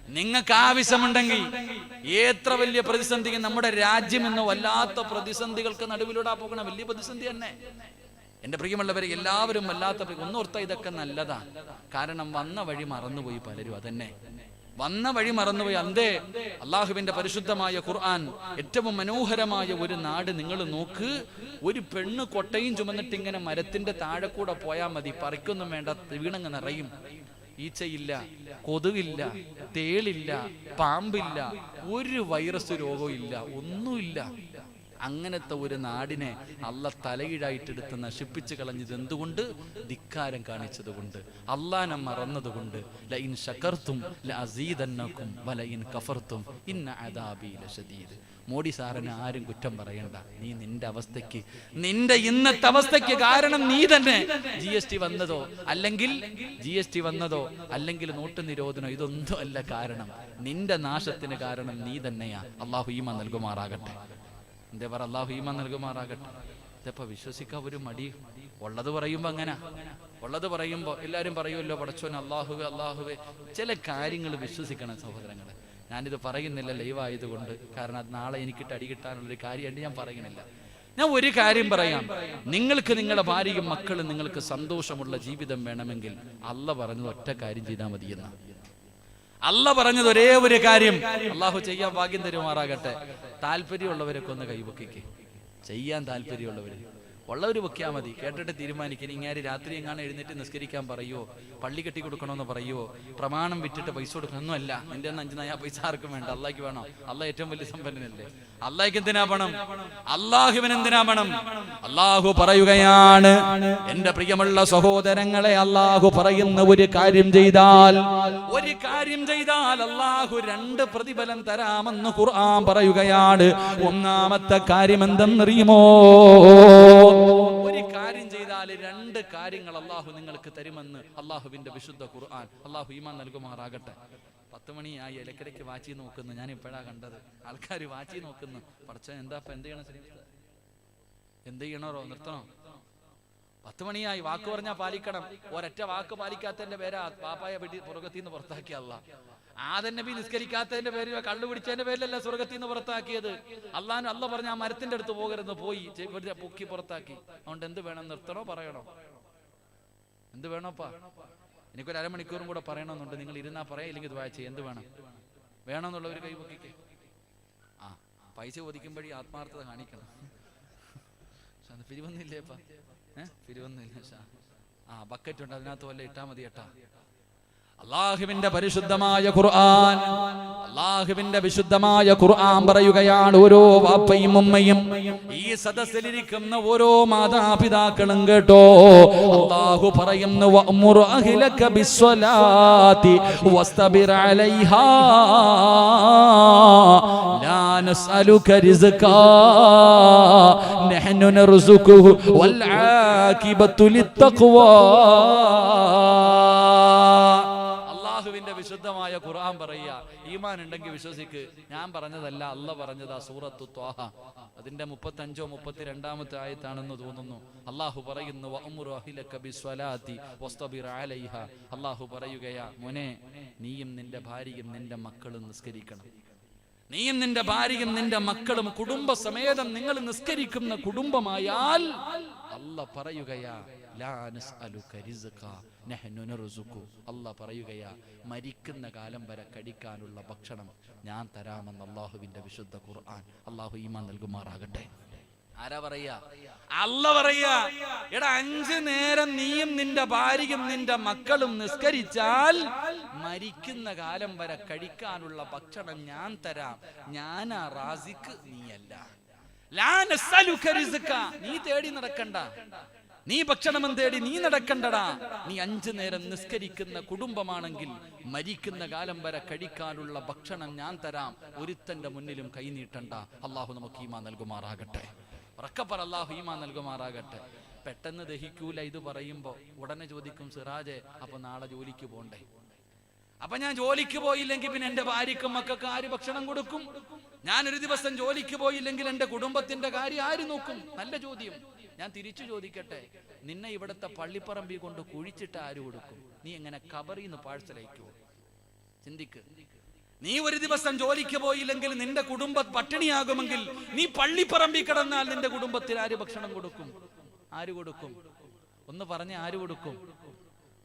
നിങ്ങൾക്ക് ആവശ്യമുണ്ടെങ്കിൽ എത്ര വലിയ പ്രതിസന്ധി, നമ്മുടെ രാജ്യം എന്ന വല്ലാത്ത പ്രതിസന്ധികൾക്ക് നടുവിലൂടെ പോകണ വലിയ പ്രതിസന്ധി തന്നെ. എന്റെ പ്രിയമുള്ളവരെ, എല്ലാവരും വല്ലാത്ത ഒന്നോർത്ത ഇതൊക്കെ നല്ലതാ. കാരണം വന്ന വഴി മറന്നുപോയി പലരും. അതന്നെ വന്ന വഴി മറന്നുപോയി. അന്തേ അള്ളാഹുവിന്റെ പരിശുദ്ധമായ ഖുർആൻ ഏറ്റവും മനോഹരമായ ഒരു നാട് നിങ്ങൾ നോക്ക്. ഒരു പെണ്ണ് കൊട്ടയും ചുമന്നിട്ട് ഇങ്ങനെ മരത്തിന്റെ താഴെ കൂടെ പോയാൽ മതി, പറിക്കൊന്നും വേണ്ട, വീണങ്ങ് നിറയും. ഈച്ചയില്ല, കൊതുകില്ല, തേളില്ല, പാമ്പില്ല, ഒരു വൈറസ് രോഗവും ഇല്ല, ഒന്നുമില്ല. അങ്ങനത്തെ ഒരു നാടിനെ അള്ള തലകീഴായിട്ടെടുത്ത് നശിപ്പിച്ച് കളഞ്ഞത് എന്തുകൊണ്ട്? ധിക്കാരം കാണിച്ചത് കൊണ്ട്, അള്ളാനെ മറന്നതുകൊണ്ട്. ലഇൻ ശകർതും ലഅസീദന്നകും വലഇൻ കഫർതും ഇന്ന അദാബി ലശദീദ്. മോഡി സാറിന് ആരും കുറ്റം പറയണ്ട. നീ നിന്റെ അവസ്ഥയ്ക്ക്, നിന്റെ ഇന്നത്തെ അവസ്ഥയ്ക്ക് കാരണം നീ തന്നെ. GST വന്നതോ അല്ലെങ്കിൽ നോട്ട് നിരോധനോ ഇതൊന്നും അല്ല കാരണം. നിന്റെ നാശത്തിന് കാരണം നീ തന്നെയാ. അള്ളാഹു ഈമാൻ നൽകുമാറാകട്ടെ. എന്താ പറ? അള്ളാഹു ഈമാൻ നൽകുമാറാകട്ടെ. ഇതപ്പോ വിശ്വസിക്കാൻ ഒരു മടി. ഉള്ളത് പറയുമ്പോ അങ്ങനെ, ഉള്ളത് പറയുമ്പോ എല്ലാരും പറയുമല്ലോ പടച്ചോൻ അള്ളാഹുവേ. ചില കാര്യങ്ങൾ വിശ്വസിക്കണം സഹോദരങ്ങളെ. ഞാനിത് പറയുന്നില്ല ലൈവായതുകൊണ്ട്, കാരണം അത് നാളെ എനിക്കിട്ട് അടി കിട്ടാനുള്ളൊരു കാര്യമായിട്ട് ഞാൻ പറയുന്നില്ല. ഞാൻ ഒരു കാര്യം പറയാം. നിങ്ങൾക്ക് നിങ്ങളുടെ ഭാര്യയും മക്കളും നിങ്ങൾക്ക് സന്തോഷമുള്ള ജീവിതം വേണമെങ്കിൽ അള്ള പറഞ്ഞത് ഒറ്റ കാര്യം ചെയ്താൽ മതിയെന്ന. അള്ള പറഞ്ഞത് ഒരേ ഒരു കാര്യം. അള്ളാഹു ചെയ്യാൻ ഭാഗ്യം തരുമാറാകട്ടെ. താല്പര്യമുള്ളവരൊക്കെ ഒന്ന് കൈവക്കിക്ക്. ചെയ്യാൻ താല്പര്യമുള്ളവര് ഉള്ളവര് വെക്കാ മതി. കേട്ടിട്ട് തീരുമാനിക്കാൻ. ഇങ്ങനെ രാത്രി എങ്ങാനും എഴുന്നേറ്റ് നിസ്കരിക്കാൻ പറയുവോ, പള്ളി കെട്ടി കൊടുക്കണമെന്ന് പറയുവോ, പ്രമാണം വിറ്റിട്ട് പൈസ കൊടുക്കണമെന്നല്ല. നിന്റെ 5 നയാ പൈസ ആർക്കും വേണ്ട. അള്ളാഹ്ക്ക് വേണം. അള്ളാഹ് ഏറ്റവും വലിയ സമ്പന്നനല്ലേ. അള്ളാഹ്ക്ക് എന്തിനാ പണം? അള്ളാഹുവിന് എന്തിനാ പണം? അള്ളാഹു പറയുകയാണ്, എന്റെ പ്രിയമുള്ള സഹോദരങ്ങളെ, അള്ളാഹു പറയുന്ന ഒരു കാര്യം ചെയ്താൽ അള്ളാഹു 2 പ്രതിഫലം തരാമെന്ന് ഖുർആൻ പറയുകയാണ്. ഒന്നാമത്തെ കാര്യം എന്തെന്നറിയുമോ? ഒരു കാര്യം ചെയ്താൽ 2 കാര്യങ്ങൾ അള്ളാഹു നിങ്ങൾക്ക് തരുമെന്ന് അള്ളാഹുവിന്റെ വിശുദ്ധ ഖുർആൻ. അള്ളാഹു ഈമാൻ നൽകുമാറാകട്ടെ. 10 മണിയായി, ഇടയ്ക്കിടയ്ക്ക് വാച്ചി നോക്കുന്നു. ഞാൻ ഇപ്പോഴാ കണ്ടത്. ആൾക്കാർ വാച്ചി നോക്കുന്നു. പഠിച്ച എന്താ എന്ത് ചെയ്യണം? എന്ത് ചെയ്യണോ? നിർത്തണോ? 10 മണിയായി. വാക്ക് പറഞ്ഞാൽ പാലിക്കണം. ഒരൊറ്റ വാക്ക് പാലിക്കാത്തതിന്റെ പേരാ പാപ്പായ പുറകത്തിൽ നിന്ന് പുറത്താക്കിയ അള്ളാഹ്. ആദം നബി നിസ്കരിക്കാത്തതിന്റെ പേരിൽ, കള്ളുപിടിച്ചതിന്റെ പേരിലല്ല സ്വർഗത്തിൽ നിന്ന് പുറത്താക്കിയത്. അള്ള പറഞ്ഞ ആ മരത്തിന്റെ അടുത്ത് പോകരുത്, പോയി പൊക്കി പുറത്താക്കി. അതുകൊണ്ട് എന്ത് വേണം? നിർത്തണോ പറയണോ? എന്ത് വേണോപ്പാ? എനിക്കൊരു അരമണിക്കൂറും കൂടെ പറയണമെന്നുണ്ട്. നിങ്ങൾ ഇരുന്നാ പറയാ, ഇല്ലെങ്കിൽ ഇത് വായിച്ചേ. എന്ത് വേണം? വേണമെന്നുള്ളവർ കൈപൊക്കിക്ക്. പൈസ ഒതുക്കുമ്പോഴേ ആത്മാർത്ഥത കാണിക്കണം. പിരിവൊന്നുമില്ലേപ്പാ? പിരിവൊന്നുമില്ല. ബക്കറ്റ് ഉണ്ട്, അതിനകത്ത് വല്ല ഇട്ടാ മതി ഏട്ടാ. അള്ളാഹുവിന്റെ പരിശുദ്ധമായ ഖുർആൻ, അള്ളാഹുവിന്റെ വിശുദ്ധമായ ഖുർആൻ പറയുകയാണ്, ഓരോ വാപ്പയും ഉമ്മയും ഈ സദസ്സിലിരിക്കുന്ന ഓരോ മാതാപിതാക്കളും കേട്ടോ. അള്ളാഹു പറയുന്നു, വഅ്മുർ അഹ്ലക ബിസ്സലാത്തി വസ്തബിർ അലൈഹാ ലാ നസ്അലുക റിസ്കാ നഹ്നു നർസുഖുഹു വൽ ആഖിബത്തു ലിത്തഖ്വാ. വിശുദ്ധമായ ഖുർആൻ പറയുക, ഈമാൻ ഉണ്ടെങ്കിൽ വിശ്വസിക്ക്. ഞാൻ പറഞ്ഞതല്ല, അല്ല പറഞ്ഞതാ. സൂറത്തു ത്വാഹ അതിന്റെ 35-ഓ 32-ാമത്തെ ആയത്താണെന്ന് തോന്നുന്നു. അള്ളാഹു പറയുന്നു, വഅ്മുർ അഹ്ലക ബിസ്സലാത്തി വസ്തബിർ അലൈഹാ. അള്ളാഹു പറയുകയാ, മോനെ, നീയും നിന്റെ ഭാര്യയും നിന്റെ മക്കളും നിസ്കരിക്കണം. നീയും നിന്റെ ഭാര്യയും നിന്റെ മക്കളും കുടുംബസമേതം നിങ്ങൾ നിസ്കരിക്കുന്ന കുടുംബമായാൽ അല്ല പറയുകയാ, ലാ നസ്അലുക റിസ്കാ നഹ്നു നർസുഖു. അല്ല പറയുകയാ, മരിക്കുന്ന കാലം വരെ കഴിക്കാനുള്ള ഭക്ഷണം ഞാൻ തരാമെന്ന് അള്ളാഹുവിന്റെ വിശുദ്ധ ഖുർആൻ. അള്ളാഹു ഈമാൻ നൽകുമാറാകട്ടെ. ആരാ പറയാ? അല്ല പറയാ, എടാ 5 നേരം നീയും നിന്റെ ഭാര്യയും നിന്റെ മക്കളും നിസ്കരിച്ചാൽ മരിക്കുന്ന കാലം വരെ കഴിക്കാനുള്ള ഭക്ഷണം ഞാൻ തരാം. ഞാനാ റാസിഖ്, നീയല്ല. ലാ നസ്അലുക റിസ്കാ, നീ തേടി നടക്കണ്ട. നീ ഭക്ഷണം തേടി നീ നടക്കണ്ടടാ. നീ 5 നേരം നിസ്കരിക്കുന്ന കുടുംബമാണെങ്കിൽ മരിക്കുന്ന കാലം വരെ കഴിക്കാനുള്ള ഭക്ഷണം ഞാൻ തരാം. ഒരുത്തന്റെ മുന്നിലും കൈനീട്ടണ്ട. അള്ളാഹു നമുക്ക് ഈമാൻ നൽകുമാറാകട്ടെ. ഉറക്കപ്പറ, അള്ളാഹു ഈമാൻ നൽകുമാറാകട്ടെ. പെട്ടെന്ന് ദഹിക്കൂല ഇത് പറയുമ്പോ ഉടനെ ചോദിക്കും, സിറാജെ അപ്പൊ നാളെ ജോലിക്ക് പോണ്ടേ? അപ്പൊ ഞാൻ ജോലിക്ക് പോയില്ലെങ്കിൽ പിന്നെ എന്റെ ഭാര്യക്കും മക്കൾക്ക് ആര് ഭക്ഷണം കൊടുക്കും? ഞാനൊരു ദിവസം ജോലിക്ക് പോയില്ലെങ്കിൽ എന്റെ കുടുംബത്തിന്റെ കാര്യം ആര് നോക്കും? നല്ല ചോദ്യം. ഞാൻ തിരിച്ചു ചോദിക്കട്ടെ, നിന്നെ ഇവിടുത്തെ പള്ളിപ്പറമ്പിൽ കൊണ്ട് കുഴിച്ചിട്ട് ആര് കൊടുക്കും? നീ എങ്ങനെ കബറിന്ന് പാഴ്സൽ അയക്കുമോ? ചിന്തിക്ക്. നീ ഒരു ദിവസം ജോലിക്ക് പോയില്ലെങ്കിൽ നിന്റെ കുടുംബം പട്ടിണിയാകുമെങ്കിൽ നീ പള്ളിപ്പറമ്പിൽ കിടന്നാൽ നിന്റെ കുടുംബത്തിൽ ആര് ഭക്ഷണം കൊടുക്കും? ആര് കൊടുക്കും? ഒന്ന് പറഞ്ഞ ആര് കൊടുക്കും?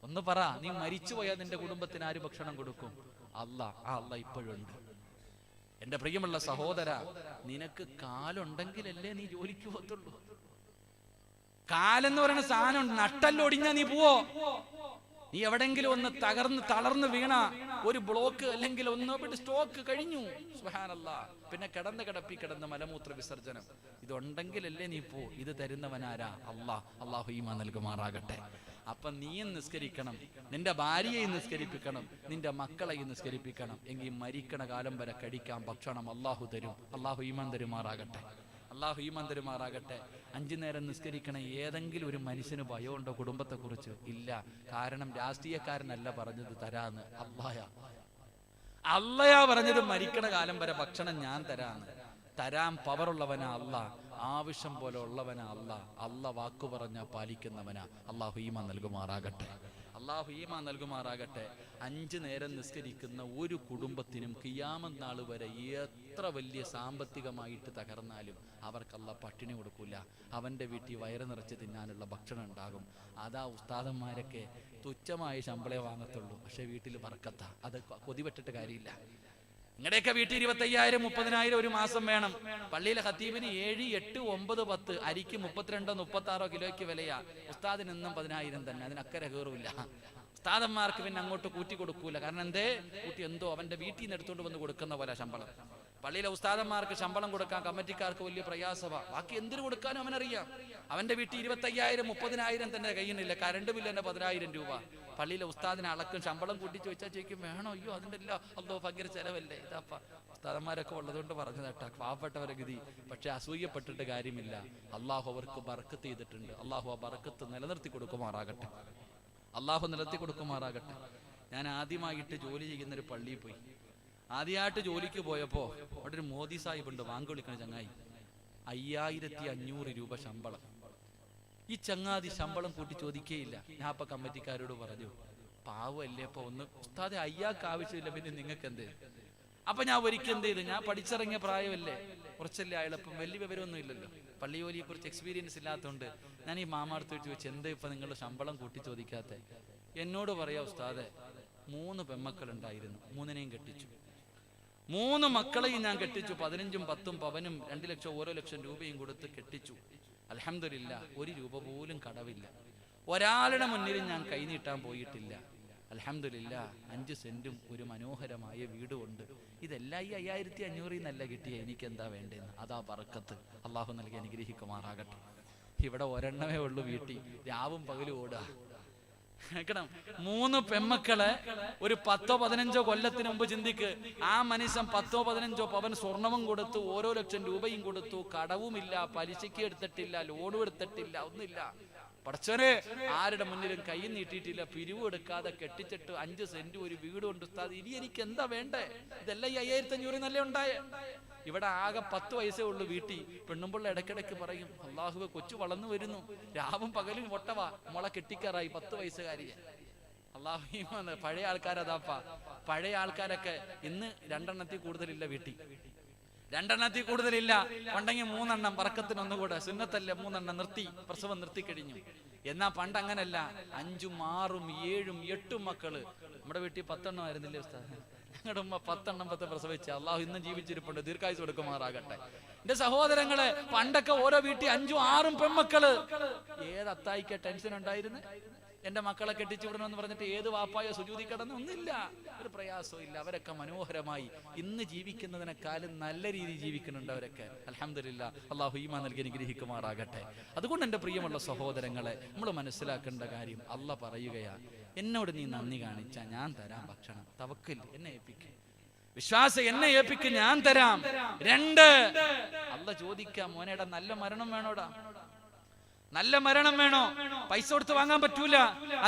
ഒന്ന് പറ. നീ മരിച്ചു പോയാൽ നിന്റെ കുടുംബത്തിന് ആര് ഭക്ഷണം കൊടുക്കും? അല്ലാഹ്. ആ അല്ലാഹ് ഇപ്പോഴുണ്ട്. എന്റെ പ്രിയമുള്ള സഹോദര, നിനക്ക് കാലുണ്ടെങ്കിലല്ലേ നീ ജോലിക്ക് പോകത്തുള്ളൂ. കാലെന്ന് പറയുന്ന സാധനം നട്ടല്ലൊടിഞ്ഞാ നീ പോവോ? നീ എവിടെങ്കിലും ഒന്ന് തളർന്ന് വീണ ഒരു ബ്ലോക്ക് അല്ലെങ്കിൽ ഒന്ന് സ്റ്റോക്ക് കഴിഞ്ഞു, സുബ്ഹാനല്ലാഹ്. പിന്നെ കിടന്ന് മലമൂത്ര വിസർജനം. ഇതുണ്ടെങ്കിലല്ലേ നീ പോ. ഇത് തരുന്നവനാരാ? അല്ലാഹ്. അല്ലാഹു ഈമാൻ നൽകുമാറാകട്ടെ. അപ്പൊ നീയും നിസ്കരിക്കണം, നിന്റെ ഭാര്യയെയും നിസ്കരിപ്പിക്കണം, നിന്റെ മക്കളെയും നിസ്കരിപ്പിക്കണം. എങ്കിൽ മരിക്കണ കാലം വരെ കഴിക്കാൻ ഭക്ഷണം അല്ലാഹു തരും. അല്ലാഹു ഈമാൻ തരുമാറാകട്ടെ. അല്ലാഹു ഈമാൻ തരുമാറാകട്ടെ. 5 നേരം നിസ്കരിക്കണ ഏതെങ്കിലും ഒരു മനുഷ്യന് ഭയമുണ്ടോ കുടുംബത്തെ കുറിച്ച്? ഇല്ല. കാരണം രാഷ്ട്രീയക്കാരനല്ല പറഞ്ഞത് തരാന്ന്, അള്ളയാ പറഞ്ഞത് മരിക്കണ കാലം വരെ ഭക്ഷണം ഞാൻ തരാന്ന്. തരാൻ പവറുള്ളവനാ അല്ലാഹ്, ആവശ്യം പോലെ ഉള്ളവനാ അല്ലാഹ്. അല്ലാഹ് വാക്കു പറഞ്ഞാൽ പാലിക്കുന്നവനാ. അല്ലാഹു ഈമാൻ നൽകുമാറാകട്ടെ. അല്ലാഹു ഈമാൻ നൽകുമാറാകട്ടെ. 5 നേരം നിസ്കരിക്കുന്ന ഒരു കുടുംബത്തിനും ഖിയാമത്ത് നാൾ വരെ എത്ര വലിയ സാമ്പത്തികമായിട്ട് തകർന്നാലും അവർക്ക് അല്ലാഹ് പട്ടിണി കൊടുക്കൂല. അവന്റെ വീട്ടിൽ വയറ് നിറച്ച് തിന്നാനുള്ള ഭക്ഷണം ഉണ്ടാകും. അതാ ഉസ്താദന്മാരൊക്കെ തുച്ഛമായ ശമ്പളേ വാങ്ങത്തുള്ളൂ, പക്ഷെ വീട്ടിൽ ബർക്കത്താ. അത് കൊതിപെട്ടിട്ട് കാര്യമില്ല. നിങ്ങളുടെയൊക്കെ വീട്ടിൽ 25,000 30,000 ഒരു മാസം വേണം. പള്ളിയിലെ ഖത്തീബിന് 7, 8, 9, 10 അരിക്ക് 32, 36 കിലോയ്ക്ക് വിലയാ. ഉസ്താദിന് എന്നും 10,000 തന്നെ. അതിനക്കരെ കയറില്ല. ഉസ്താദന്മാർക്ക് പിന്നെ അങ്ങോട്ട് കൂട്ടി കൊടുക്കൂല. കാരണം എന്തേ? കൂട്ടി എന്തോ അവന്റെ വീട്ടിൽ നിന്ന് എടുത്തുകൊണ്ട് വന്ന് കൊടുക്കുന്ന പോലെ ശമ്പളം. പള്ളിയിലെ ഉസ്താദന്മാർക്ക് ശമ്പളം കൊടുക്കാൻ കമ്മിറ്റിക്കാർക്ക് വലിയ പ്രയാസമാണ്. ബാക്കി എന്തിനു കൊടുക്കാനും അവനറിയാം. അവന്റെ വീട്ടിൽ 25,000 30,000 തന്നെ കയ്യുന്നില്ല. കറണ്ട് ബില്ല് തന്നെ 10,000 രൂപ. പള്ളിയിലെ ഉസ്താദിനെ അളക്കും ശമ്പളം കൂട്ടി ചോദിച്ചാൽ ചോദിക്കും വേണോ? അയ്യോ അതിൻ്റെ എല്ലാം അല്ലോ ഭയങ്കര ചെലവല്ലേ. ഇതാപ്പ ഉസ്താദന്മാരൊക്കെ ഉള്ളതുകൊണ്ട് പറഞ്ഞു കേട്ടാ, പാവപ്പെട്ടവരെ ഗതി. പക്ഷെ അസൂയപ്പെട്ടിട്ട് കാര്യമില്ല. അള്ളാഹു അവർക്ക് ബർക്കത്ത് ചെയ്തിട്ടുണ്ട്. അള്ളാഹു ആ ബർക്കത്ത് നിലനിർത്തി കൊടുക്കുമാറാകട്ടെ. അള്ളാഹു നിലനിർത്തി കൊടുക്കുമാറാകട്ടെ. ഞാൻ ആദ്യമായിട്ട് ജോലി ചെയ്യുന്നൊരു പള്ളിയിൽ പോയി. ആദ്യമായിട്ട് ജോലിക്ക് പോയപ്പോ അവിടെ ഒരു മോദി സാഹിബ് ഉണ്ട്, വാങ്ക് വിളിക്കണ ചങ്ങായി. 5,500 രൂപ ശമ്പളം. ഈ ചങ്ങാതി ശമ്പളം കൂട്ടി ചോദിക്കേയില്ല. ഞാൻ അപ്പൊ കമ്മിറ്റിക്കാരോട് പറഞ്ഞു, പാവല്ലേ, അപ്പൊ ഒന്ന് ഉസ്താദെ അയ്യാക്ക് ആവശ്യമില്ല, പിന്നെ നിങ്ങൾക്ക് എന്ത്? അപ്പൊ ഞാൻ ഒരിക്കൽ എന്ത് ചെയ്തു, ഞാൻ പഠിച്ചിറങ്ങിയ പ്രായമല്ലേ, കുറച്ചല്ലേ ആയപ്പം വലിയ വിവരമൊന്നും ഇല്ലല്ലോ, പള്ളി ജോലിയെ കുറിച്ച് എക്സ്പീരിയൻസ് ഇല്ലാത്തതുകൊണ്ട് ഞാൻ ഈ മാമാർത്ത് ചോദിച്ചു, എന്താ ഇപ്പൊ നിങ്ങളുടെ ശമ്പളം കൂട്ടി ചോദിക്കാത്ത? എന്നോട് പറയാ, ഉസ്താദെ 3 പെൺമക്കളുണ്ടായിരുന്നു, 3നെയും കെട്ടിച്ചു. 3 മക്കളെയും ഞാൻ കെട്ടിച്ചു. 15ഉം 10ഉം പവനും 2 ലക്ഷം ഓരോ ലക്ഷം രൂപയും കൊടുത്ത് കെട്ടിച്ചു. അൽഹംദുലില്ലാ, 1 രൂപ പോലും കടവില്ല. ഒരാളുടെ മുന്നിലും ഞാൻ കൈനീട്ടാൻ പോയിട്ടില്ല. അൽഹംദുലില്ലാ, 5 സെന്റും ഒരു മനോഹരമായ വീടുമുണ്ട്. ഇതെല്ലാം ഈ 5,500 നല്ല കിട്ടിയ എനിക്ക് എന്താ വേണ്ടതെന്ന്. അതാ ബർക്കത്ത്. അള്ളാഹു നൽകി അനുഗ്രഹിക്കുമാറാകട്ടെ. ഇവിടെ ഒരെണ്ണമേ ഉള്ളൂ വീട്ടിൽ, രാവും പകലും ഓടുക. കേൾക്കണം, 3 പെമ്മക്കളെ ഒരു 10 15 കൊല്ലത്തിന് മുമ്പ് ചിന്തിക്ക്. ആ മനുഷ്യൻ 10 15 പവൻ സ്വർണവും കൊടുത്തു, ഓരോ ലക്ഷം രൂപയും കൊടുത്തു, കടവുമില്ല, പലിശയ്ക്ക് എടുത്തിട്ടില്ല, ലോണും എടുത്തിട്ടില്ല, ഒന്നില്ല. പടച്ചോനെ, ആരുടെ മുന്നിലും കൈ നീട്ടിയിട്ടില്ല, പിരിവ് എടുക്കാതെ കെട്ടിച്ചിട്ട് 5 സെന്റ് ഒരു വീട് കൊണ്ട് ഉസ്താദ്, ഇനി എനിക്ക് എന്താ വേണ്ടേ? ഇതെല്ലാം ഈ 5,500 നല്ല ഉണ്ടായേ. ഇവിടെ ആകെ 10 വയസ്സേ ഉള്ളൂ വീട്ടിൽ. പെണ്ണുമ്പിള്ള ഇടയ്ക്കിടയ്ക്ക് പറയും, അള്ളാഹുവെ കൊച്ചു വളർന്നു വരുന്നു, രാവും പകലും ഒട്ടവാ, മുള കെട്ടിക്കാറായി 10 വയസ്സുകാരിയെ. അള്ളാഹു പഴയ ആൾക്കാരതാപ്പാ. പഴയ ആൾക്കാരൊക്കെ ഇന്ന് 2 എണ്ണത്തിൽ കൂടുതലില്ല വീട്ടിൽ, 2 എണ്ണത്തിൽ കൂടുതലില്ല. ഉണ്ടെങ്കിൽ 3 എണ്ണം, പറക്കത്തിന് ഒന്നുകൂടെ സുന്നത്തല്ലേ, 3 എണ്ണം നിർത്തി, പ്രസവം നിർത്തി കഴിഞ്ഞു. എന്നാ പണ്ട് അങ്ങനല്ല, 5ഉം 6ഉം 7ഉം 8ഉം മക്കള്. നമ്മുടെ വീട്ടിൽ 10 എണ്ണം ആയിരുന്നില്ലേ ഉസ്താദ്? ഞങ്ങളുടെ ഉമ്മ 10 എണ്ണം പ്രസവിച്ച. അള്ളാഹു ഇന്നും ജീവിച്ചിരിപ്പുണ്ട്, ദീർഘായുസ് കൊടുക്കുമാറാകട്ടെ. എന്റെ സഹോദരങ്ങളെ, പണ്ടൊക്കെ ഓരോ വീട്ടിൽ 5ഉം 6ഉം പെൺമക്കള്. ഏത് അത്തായിക്ക ടെൻഷൻ ഉണ്ടായിരുന്നു? എന്റെ മക്കളെ കെട്ടിച്ചു വിടണമെന്ന് പറഞ്ഞിട്ട് ഏത് വാപ്പായോ സുജൂദി കിടന്ന് ഒന്നില്ല, ഒരു പ്രയാസവും ഇല്ല. അവരൊക്കെ മനോഹരമായി ഇന്ന് ജീവിക്കുന്നതിനേക്കാളും നല്ല രീതിയിൽ ജീവിക്കുന്നുണ്ട് അവരൊക്കെ. അൽഹംദുലില്ലാ, അള്ളാഹു ഈമാൻ നൽകി അനുഗ്രഹിക്കുമാറാകട്ടെ. അതുകൊണ്ട് എന്റെ പ്രിയമുള്ള സഹോദരങ്ങളെ, നമ്മൾ മനസ്സിലാക്കേണ്ട കാര്യം, അള്ളാഹ് പറയുകയാ, എന്നോട് നീ നന്ദി കാണിച്ചാ ഞാൻ തരാം ഭക്ഷണം. തവക്കൽ, എന്നെ ഏൽപ്പിക്കും, വിശ്വാസം എന്നെ ഏൽപ്പിക്കും, ഞാൻ തരാം. 2, അള്ളാഹ് ചോദിക്കാം, മോനേടാ നല്ല മരണം വേണോടാ? നല്ല മരണം വേണോ? പൈസ കൊടുത്ത് വാങ്ങാൻ പറ്റൂല,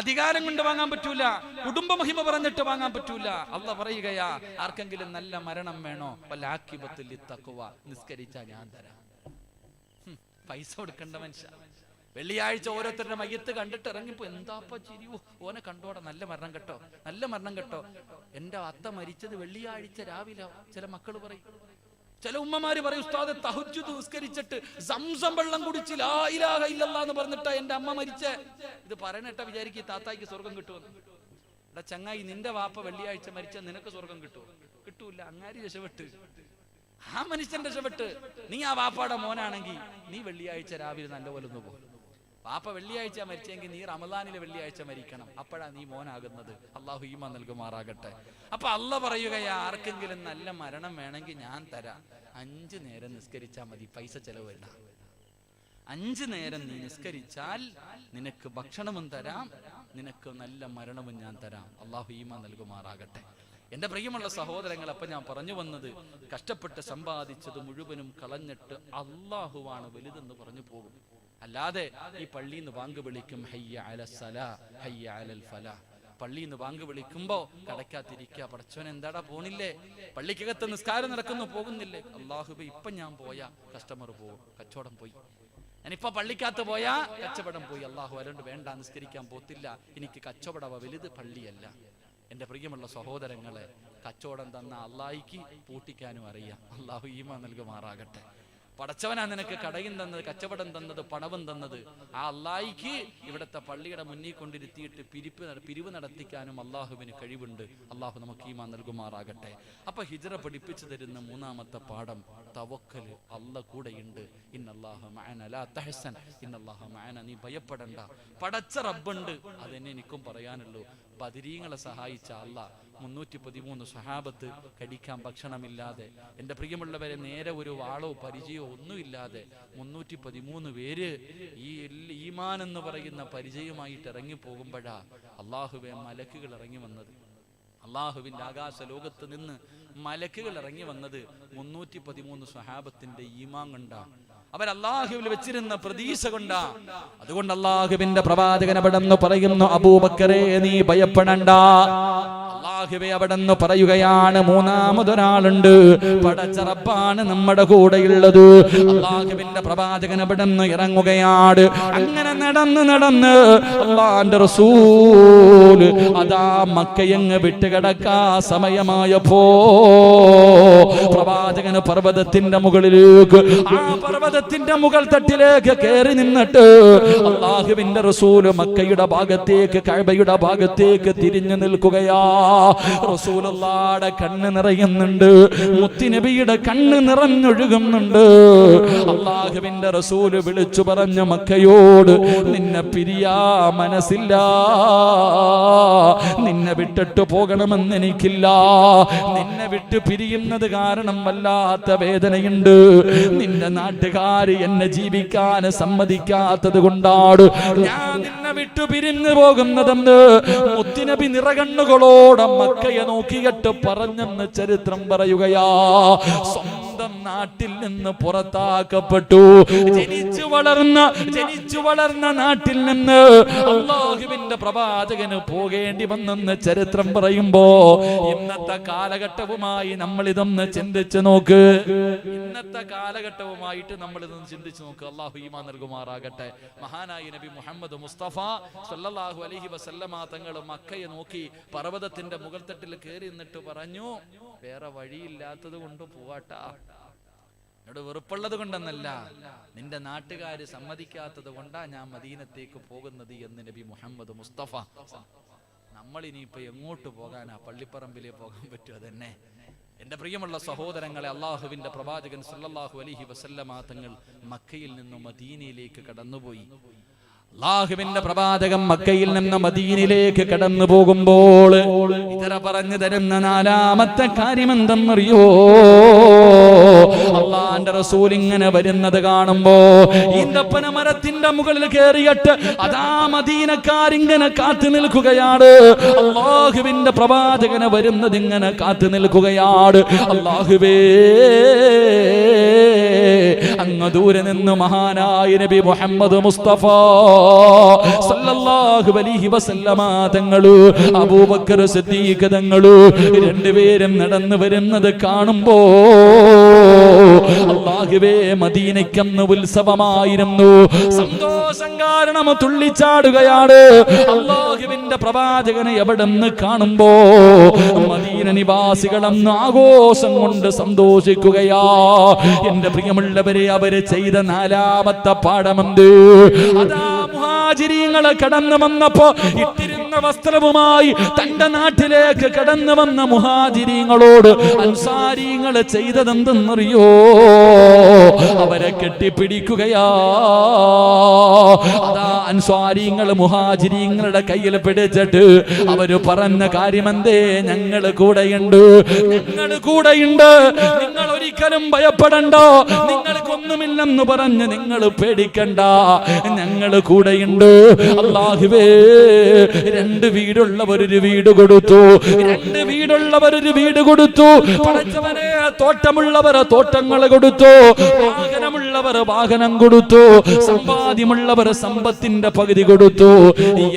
അധികാരം കൊണ്ട് വാങ്ങാൻ പറ്റൂല, കുടുംബ മഹിമ പറഞ്ഞിട്ട് വാങ്ങാൻ പറ്റൂല. അള്ളാഹ് പറയുകയാ, ആർക്കെങ്കിലും നല്ല മരണം വേണോ? വലാഖിബത്തുൽ തഖ്വ, നിസ്കരിച്ചാ ഞാൻ തരാം. പൈസ കൊടുക്കേണ്ട മനുഷ്യ, വെള്ളിയാഴ്ച ഓരോരുത്തരുടെ മയ്യത്ത് കണ്ടിട്ട് ഇറങ്ങിപ്പോ എന്താപ്പ ചിരിയോ, ഓനെ കണ്ടോടെ നല്ല മരണം കേട്ടോ, നല്ല മരണം കേട്ടോ. എന്റെ അത്ത മരിച്ചത് വെള്ളിയാഴ്ച രാവിലെ. ചില മക്കൾ പറയും, ചില ഉമ്മമാര് പറയും, ഉസ്താദ് തഹജ്ജുദ് നിസ്കരിച്ചിട്ട് സംസം വെള്ളം കുടിച്ച് ലാ ഇലാഹ ഇല്ലല്ലാഹ് എന്ന് പറഞ്ഞിട്ടാ എന്റെ അമ്മ മരിച്ചേ. ഇത് പറയണേട്ട വിചാരിക്കും താത്തായിക്ക് സ്വർഗം കിട്ടുമെന്ന്. എടാ ചങ്ങായി, നിന്റെ വാപ്പ വെള്ളിയാഴ്ച മരിച്ച നിനക്ക് സ്വർഗം കിട്ടുമോ? കിട്ടൂല. അങ്ങാരി രക്ഷപ്പെട്ട്, ആ മനുഷ്യൻ രക്ഷപ്പെട്ട്. നീ ആ വാപ്പാടെ മോനാണെങ്കിൽ നീ വെള്ളിയാഴ്ച രാവിലെ നല്ലപോലെ ഒന്ന് പോകും. വാപ്പ വെള്ളിയാഴ്ച മരിച്ചെങ്കിൽ നീ റമദാനിലെ വെള്ളിയാഴ്ച മരിക്കണം. അപ്പോഴാ നീ മോനാകുന്നത്. അള്ളാഹു ഈമാൻ നൽകുമാറാകട്ടെ. അപ്പൊ അള്ള പറയുകയാ, ആർക്കെങ്കിലും നല്ല മരണം വേണമെങ്കിൽ ഞാൻ തരാം. 5 നേരം നിസ്കരിച്ചാൽ മതി, പൈസ ചെലവല്ല. 5 നേരം നീ നിസ്കരിച്ചാൽ നിനക്ക് ഭക്ഷണവും തരാം, നിനക്ക് നല്ല മരണവും ഞാൻ തരാം. അള്ളാഹു ഈമാൻ നൽകുമാറാകട്ടെ. എന്റെ പ്രിയമുള്ള സഹോദരങ്ങൾ, അപ്പൊ ഞാൻ പറഞ്ഞു വന്നത്, കഷ്ടപ്പെട്ട് സമ്പാദിച്ചത് മുഴുവനും കളഞ്ഞിട്ട് അള്ളാഹുവാണ് വലുതെന്ന് പറഞ്ഞു പോകും. അല്ലാതെ ഈ പള്ളിയിൽ നിന്ന് ബാങ്ക് വിളിക്കും, ഹയ്യ അലസ്സലാ ഹയ്യ അലൽ ഫലാ. പള്ളിയിൽ നിന്ന് ബാങ്ക് വിളിക്കുമ്പോ കടക്കാതിരിക്കുക, പടച്ചോൻ എന്താടാ പോണില്ലേ, പള്ളിക്കകത്ത് നിസ്കാരം നടക്കുന്നു പോകുന്നില്ലേ? അള്ളാഹുബേ, ഇപ്പൊ ഞാൻ പോയാ കസ്റ്റമർ പോകും, കച്ചവടം പോയി. ഞാനിപ്പോ പള്ളിക്കകത്ത് പോയാ കച്ചവടം പോയി. അള്ളാഹു അതുകൊണ്ട് വേണ്ട, നിസ്കരിക്കാൻ പോത്തില്ല, എനിക്ക് കച്ചവടം വലുത്, പള്ളിയല്ല. എന്റെ പ്രിയമുള്ള സഹോദരങ്ങളെ, കച്ചവടം തന്ന അള്ളാഹിക്ക് പൂട്ടിക്കാനും അറിയാം. അള്ളാഹു ഈമാൻ നൽകുമാറാകട്ടെ. പടച്ചവനാ നിനക്ക് കടയും തന്നത്, കച്ചവടം തന്നത്, പണവും തന്നത്. ആ അള്ളാഹിക്ക് ഇവിടുത്തെ പള്ളിയുടെ മുന്നിൽ കൊണ്ടിരുത്തിയിട്ട് പിരിവ് നടത്തിക്കാനും അള്ളാഹുവിന് കഴിവുണ്ട്. അള്ളാഹു നമുക്ക് ഈമാൻ നൽകുമാറാകട്ടെ. അപ്പൊ ഹിജ്റ പഠിപ്പിച്ചു തരുന്ന 3ാമത്തെ പാഠം തവക്കല്. അള്ള കൂടെയുണ്ട്. ഇന്നല്ലാഹ മഅന ലാ തഹ്സൻ ഇന്നല്ലാഹ മഅന. നീ ഭയപ്പെടണ്ട, പടച്ച റബ്ബുണ്ട്. അതെന്നെ എനിക്കും പറയാനുള്ളൂ. ബദരീങ്ങളെ സഹായിച്ച അള്ളാഹ് 313 സഹാബത്ത് കടിക്കാൻ ഭക്ഷണമില്ലാതെ, എൻ്റെ പ്രിയമുള്ളവരെ, നേരെ ഒരു വാളോ പരിചയമോ ഒന്നുമില്ലാതെ 313 പേര് ഈ ഈമാൻ എന്ന് പറയുന്ന പരിചയമായിട്ട് ഇറങ്ങി പോകുമ്പോഴാ അള്ളാഹുവെ മലക്കുകൾ ഇറങ്ങി വന്നത്. അള്ളാഹുവിൻ്റെ ആകാശ ലോകത്ത് നിന്ന് മലക്കുകൾ ഇറങ്ങി വന്നത് 313 സഹാബത്തിന്റെ ഈമാൻ കൊണ്ടാ, അവർ അള്ളാഹുവിൽ വെച്ചിരുന്ന പ്രതീക്ഷ കൊണ്ടാ. അതുകൊണ്ട് അള്ളാഹുവിന്റെ പ്രവാചകൻ അവിടെന്ന് പറയുന്നു, അബൂബക്കറെ നീ ഭയപ്പെടണ്ട. അള്ളാഹുവെ അവിടെന്ന് പറയുകയാണ്, 3ാമതൊരാളുണ്ട്, പടച്ച റബ്ബാണ് നമ്മുടെ കൂടെയുള്ളത്. അള്ളാഹുവിന്റെ പ്രവാചകൻ അവിടെന്ന് ഇറങ്ങുകയാണ്. അങ്ങനെ നടന്ന് അള്ളാന്റെ റസൂൽ അതാ മക്കയങ്ങ് വിട്ടുകിടക്കാ സമയമായപ്പോ പ്രവാചകന് പർവ്വതത്തിന്റെ മുകളിലേക്ക്, ആ പർവ്വതത്തിന്റെ മുകൾ തട്ടിലേക്ക് കയറി നിന്നിട്ട് അള്ളാഹുവിന്റെ റസൂൽ മക്കയുടെ ഭാഗത്തേക്ക്, കഅബയുടെ ഭാഗത്തേക്ക് തിരിഞ്ഞു നിൽക്കുകയാ. റസൂലുള്ളാഹിയുടെ കണ്ണ് നിറയുന്നുണ്ട്, മുത്തുനബിയുടെ കണ്ണ് നിറഞ്ഞൊഴുകുന്നുണ്ട്. അള്ളാഹുവിന്റെ റസൂൽ വിളിച്ചു പറഞ്ഞു മക്കയോട്, നിന്നെ പിരിയാ മനസ്സില്ല, നിന്നെ വിട്ടിട്ട് പോകണമെന്ന് എനിക്കില്ല, നിന്നെ വിട്ട് പിരിയുന്നത് കാരണം വല്ലാത്ത വേദനയുണ്ട്. നിന്റെ നാട്ടുകാര് എന്നെ ജീവിക്കാൻ സമ്മതിക്കാത്തത് കൊണ്ടാണ് ഞാൻ നിന്നെ വിട്ടു പിരിഞ്ഞു പോകുന്നതെന്ന് മുത്തുനബി നിറകണ്ണുകളോടെ മക്കയെ നോക്കിയിട്ട് പറഞ്ഞെന്ന് ചരിത്രം പറയുകയാ. സ്വന്തം നാട്ടിൽ നിന്ന് പുറത്താക്കപ്പെട്ടു, ജനിച്ചു വളർന്ന നാട്ടിൽ നിന്ന് അല്ലാഹുവിന്റെ പ്രവാചകന് പോകേണ്ടി വന്നെന്ന് ചരിത്രം പറയുമ്പോ, ഇന്നത്തെ കാലഘട്ടവുമായി നമ്മൾ ഇതൊന്ന് ചിന്തിച്ചു നോക്ക്. ഇന്നത്തെ കാലഘട്ടവുമായിട്ട് നമ്മൾ ഇതൊന്ന് ചിന്തിച്ചു നോക്ക്. അല്ലാഹു ഈമാൻ നൽകുമാറാകട്ടെ. മഹാനായ നബി മുഹമ്മദ് മുസ്തഫ സല്ലല്ലാഹു അലൈഹി വസല്ലമ തങ്ങൾ മക്കയെ നോക്കി പർവ്വതത്തിന്റെ മുകൾ തട്ടിൽ കയറി നിന്നിട്ട് പറഞ്ഞു, വേറെ വഴിയില്ലാത്തത് കൊണ്ട് പോവാട്ടാ, എന്നോട് വെറുപ്പുള്ളത് കൊണ്ടെന്നല്ല, നിന്റെ നാട്ടുകാര് സമ്മതിക്കാത്തത് കൊണ്ടാ ഞാൻ മദീനത്തേക്ക് പോകുന്നത് എന്ന് നബി മുഹമ്മദ് മുസ്തഫ. നമ്മളിനിയിപ്പോ എങ്ങോട്ട് പോകാനാ? പള്ളിപ്പറമ്പിലേ പോകാൻ പറ്റുമോ? തന്നെ എന്റെ പ്രിയമുള്ള സഹോദരങ്ങളെ, അള്ളാഹുവിന്റെ പ്രവാചകൻ സല്ലല്ലാഹു അലൈഹി വസല്ലമ തങ്ങൾ മക്കയിൽ നിന്നും മദീനയിലേക്ക് കടന്നുപോയി. അല്ലാഹുവിന്റെ പ്രവാചകൻ മക്കയിൽ നിന്ന് മദീനയിലേക്ക് കടന്നു പോകുമ്പോൾ ഇതര പറഞ്ഞു തരുന്ന 4ാമത്തെ കാര്യം എന്തെന്നറിയോ? അള്ളാന്റെ റസൂൽ ഇങ്ങനെ വരുന്നത് കാണുമ്പോ ഈന്തപ്പന മരത്തിന്റെ മുകളിൽ കയറിയിട്ട് അതാ മദീനക്കാരിങ്ങനെ കാത്തു നിൽക്കുകയാണ്. അള്ളാഹുവിന്റെ പ്രവാചകന് വരുന്നത് ഇങ്ങനെ കാത്തു നിൽക്കുകയാണ്. അള്ളാഹുവേ അങ്ങ് ദൂരെ നിന്ന് മഹാനായ നബി മുഹമ്മദ് മുസ്തഫ സല്ലല്ലാഹു അലൈഹി വസല്ലമ തങ്ങള് അബൂബക്കർ സിദ്ദീഖ് തങ്ങള് രണ്ടുപേരും നടന്നു വരുന്നത് കാണുമ്പോ അല്ലാഹുവേ, മദീനയ്ക്കന്ന് ഉത്സവമായിരുന്നു. സന്തോഷം കാരണം തുള്ളിച്ചാടുകയാണ്. അല്ലാഹുവിന്റെ പ്രവാചകനെ എവിടെന്ന് കാണുമ്പോ മദീന നിവാസികളെന്ന് ആഘോഷം കൊണ്ട് സന്തോഷിക്കുകയാ. എന്റെ പ്രിയമുള്ളവരെ, അവര് ചെയ്ത നാലാമത്തെ പാഠമെന്ത്? അതാ മുഹാജിരീങ്ങളെ കടന്നു വന്നപ്പോ ഇട്ടിരുന്ന വസ്ത്രവുമായി തന്റെ നാട്ടിലേക്ക് കടന്നു വന്ന മുഹാജിരീങ്ങളോട് അൻസാരീങ്ങൾ ചെയ്തതെന്തെന്നറിയോ? അവരെ കെട്ടിപ്പിടിക്കുകയാ. അതാ അൻസാരീങ്ങൾ മുഹാജിരീങ്ങളുടെ കയ്യിൽ പിടിച്ചിട്ട് അവര് പറഞ്ഞ കാര്യമെന്തേ? ഞങ്ങൾ കൂടെയുണ്ട്, ഞങ്ങൾ കൂടെയുണ്ട്, നിങ്ങൾ ഒരിക്കലും ഭയപ്പെടണ്ട, നിങ്ങൾക്കൊന്നുമില്ലെന്ന് പറഞ്ഞ് നിങ്ങൾ പേടിക്കണ്ട, ഞങ്ങൾ കൂടെയുണ്ട്. അല്ലാഹുവേ, രണ്ട് വീടുള്ളവരൊരു വീട് കൊടുത്തു, രണ്ട് വീടുള്ളവരൊരു വീട് കൊടുത്തു. പടച്ചവനെ, തോട്ടമുള്ളവർ തോട്ടങ്ങൾ കൊടുത്തു, വാഹനമുള്ളവർ വാഹനം കൊടുത്തു, സമ്പാദ്യമുള്ളവർ സമ്പത്തിന്റെ പകുതി കൊടുത്തു.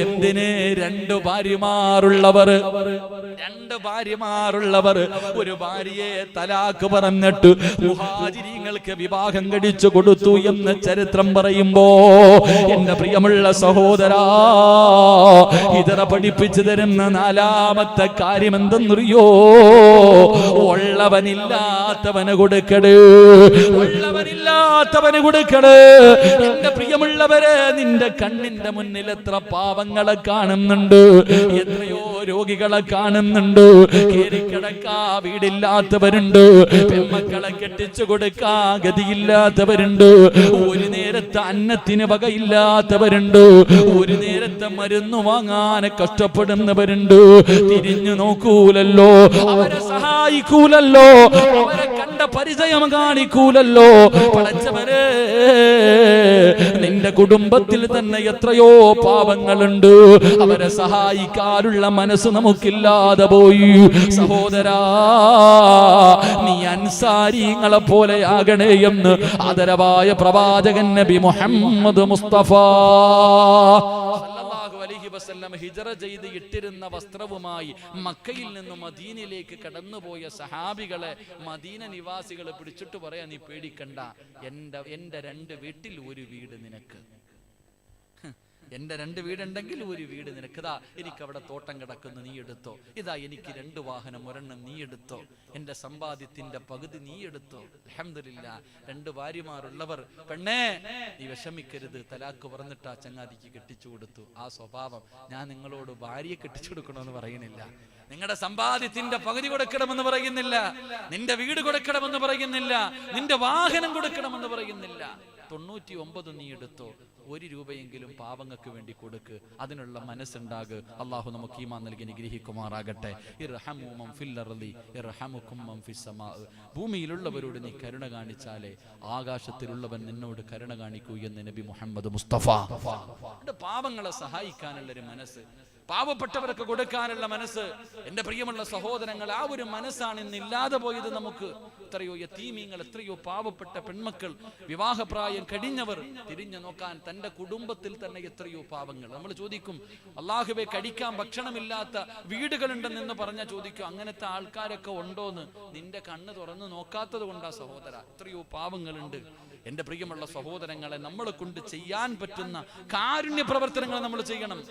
എന്തിന്? രണ്ട് ഭാര്യമാരുള്ളവർ, രണ്ട് ഭാര്യമാരുള്ളവർ ഒരു ഭാര്യയെ തലാക്ക് പറഞ്ഞിട്ട് മുഹാജിരീങ്ങൾക്ക് വിവാഹം കഴിച്ചു കൊടുത്തു എന്ന് ചരിത്രം പറയുമ്പോ, എന്റെ പ്രിയമുള്ള സഹോദരാ, ഇതറ പഠിപ്പിച്ചു തരുന്ന നാലാമത്തെ കാര്യം എന്തെന്നറിയോ? ഉള്ളവനില്ലാത്തവന് കൊടുക്കട്, ഉള്ളവനില്ലാത്തവന് കൊടുക്കട്. എന്റെ പ്രിയമുള്ളവരെ, നിന്റെ കണ്ണിന്റെ മുന്നിൽ എത്ര പാവങ്ങളെ കാണുന്നുണ്ട്, എത്രയോ രോഗികളെ കാണുന്നുണ്ട്, കേറിക്കിടക്കാ വീടില്ലാത്തവരുണ്ട്, പെൺമക്കളെ കെട്ടിച്ചു കൊടുക്കാ ഗതിയില്ലാത്തവരുണ്ട്, ഒരു നേരത്തെ അന്നത്തിന് വകയില്ലാത്തവരുണ്ട്, ഒരു നേരത്തെ മരുന്ന് വാങ്ങാൻ കഷ്ടപ്പെടുന്നവരുണ്ട്. തിരിഞ്ഞു നോക്കൂലല്ലോ, അവരെ സഹായിക്കൂലല്ലോ, അവരെ കണ്ട പരിചയം കാണിക്കൂലല്ലോ. പടച്ചവരെ, നിന്റെ കുടുംബത്തിൽ തന്നെ എത്രയോ പാവങ്ങളുണ്ട്, അവരെ സഹായിക്കാനുള്ള മനസ്സ് നമുക്കില്ലാതെ പോയി. സഹോദരാ, നീ അൻസാരിങ്ങളെ പോലെ ആകണേ എന്ന് ആദരവായ പ്രവാചകൻ നബി മുഹമ്മദ് മുസ്തഫ സല്ലല്ലാഹു അലൈഹി വസല്ലം ഹിജറ ചെയ്ത് ഇട്ടിരുന്ന വസ്ത്രവുമായി മക്കയിൽ നിന്ന് മദീനയിലേക്ക് കടന്നുപോയ സഹാബികളെ മദീന നിവാസികൾ പിടിച്ചിട്ട് പറയാ, നീ പേടിക്കണ്ട, എന്റെ രണ്ട് വീട്ടിൽ ഒരു വീട് നിനക്ക്, എന്റെ രണ്ട് വീടുണ്ടെങ്കിൽ ഒരു വീട് നിനക്ക്. ഇതാ എനിക്ക് അവിടെ തോട്ടം കിടക്കുന്നു, നീ എടുത്തോ. ഇതാ എനിക്ക് രണ്ട് വാഹനം, ഒരെണ്ണം നീ എടുത്തോ. എന്റെ സമ്പാദ്യത്തിന്റെ പകുതി നീ എടുത്തോ. അൽഹംദുലില്ലാ. രണ്ട് ഭാര്യമാരുള്ളവർ, പെണ്ണേ നീ വിഷമിക്കരുത്, തലാക്ക് പറഞ്ഞിട്ട് ആ ചങ്ങാതിക്ക് കെട്ടിച്ചു കൊടുത്തു. ആ സ്വഭാവം. ഞാൻ നിങ്ങളോട് ഭാര്യയെ കെട്ടിച്ചു കൊടുക്കണമെന്ന് പറയുന്നില്ല, നിങ്ങളുടെ സമ്പാദ്യത്തിന്റെ പകുതി കൊടുക്കണമെന്ന് പറയുന്നില്ല, നിന്റെ വീട് കൊടുക്കണമെന്ന് പറയുന്നില്ല, നിന്റെ വാഹനം കൊടുക്കണമെന്ന് പറയുന്നില്ല. 99 നീ എടുത്തോ, 1 രൂപയെങ്കിലും പാവങ്ങൾക്ക് വേണ്ടി കൊടുക്ക്. അതിനുള്ള മനസ്സുണ്ടാക്. അള്ളാഹു നമുക്ക് ഈമാൻ നൽകി അനുഗ്രഹിക്കുമാറാകട്ടെ. ഇർഹമു മൻ ഫിൽ അർളി ഇർഹമുകും മൻ ഫിസ് സമാ. ഭൂമിയിലുള്ളവരോട് നീ കരുണ കാണിച്ചാലേ ആകാശത്തിലുള്ളവൻ നിന്നോട് കരുണ കാണിക്കൂ എന്ന് നബി മുഹമ്മദ് മുസ്തഫ. പാവങ്ങളെ സഹായിക്കാനുള്ളൊരു മനസ്സ്, പാവപ്പെട്ടവർക്ക് കൊടുക്കാനുള്ള മനസ്സ്, എന്റെ പ്രിയമുള്ള സഹോദരങ്ങൾ, ആ ഒരു മനസ്സാണ് ഇന്നില്ലാതെ പോയത് നമുക്ക്. എത്രയോ യതീമീങ്ങൾ, എത്രയോ പാവപ്പെട്ട പെൺമക്കൾ, വിവാഹപ്രായം കഴിഞ്ഞവർ, തിരിഞ്ഞു നോക്കാൻ തന്റെ കുടുംബത്തിൽ തന്നെ എത്രയോ പാവങ്ങൾ. നമ്മൾ ചോദിക്കും, അല്ലാഹുവേ കടിക്കാൻ ഭക്ഷണമില്ലാത്ത വീടുകളുണ്ടെന്ന് പറഞ്ഞാൽ ചോദിക്കും, അങ്ങനത്തെ ആൾക്കാരൊക്കെ ഉണ്ടോന്ന്. നിന്റെ കണ്ണ് തുറന്ന് നോക്കാത്തത് കൊണ്ടാ സഹോദര. എത്രയോ പാവങ്ങളുണ്ട്. എന്റെ പ്രിയമുള്ള സഹോദരങ്ങളെ, നമ്മളെ കൊണ്ട് ചെയ്യാൻ പറ്റുന്ന കാരുണ്യ പ്രവർത്തനങ്ങൾ നമ്മൾ ചെയ്യണം.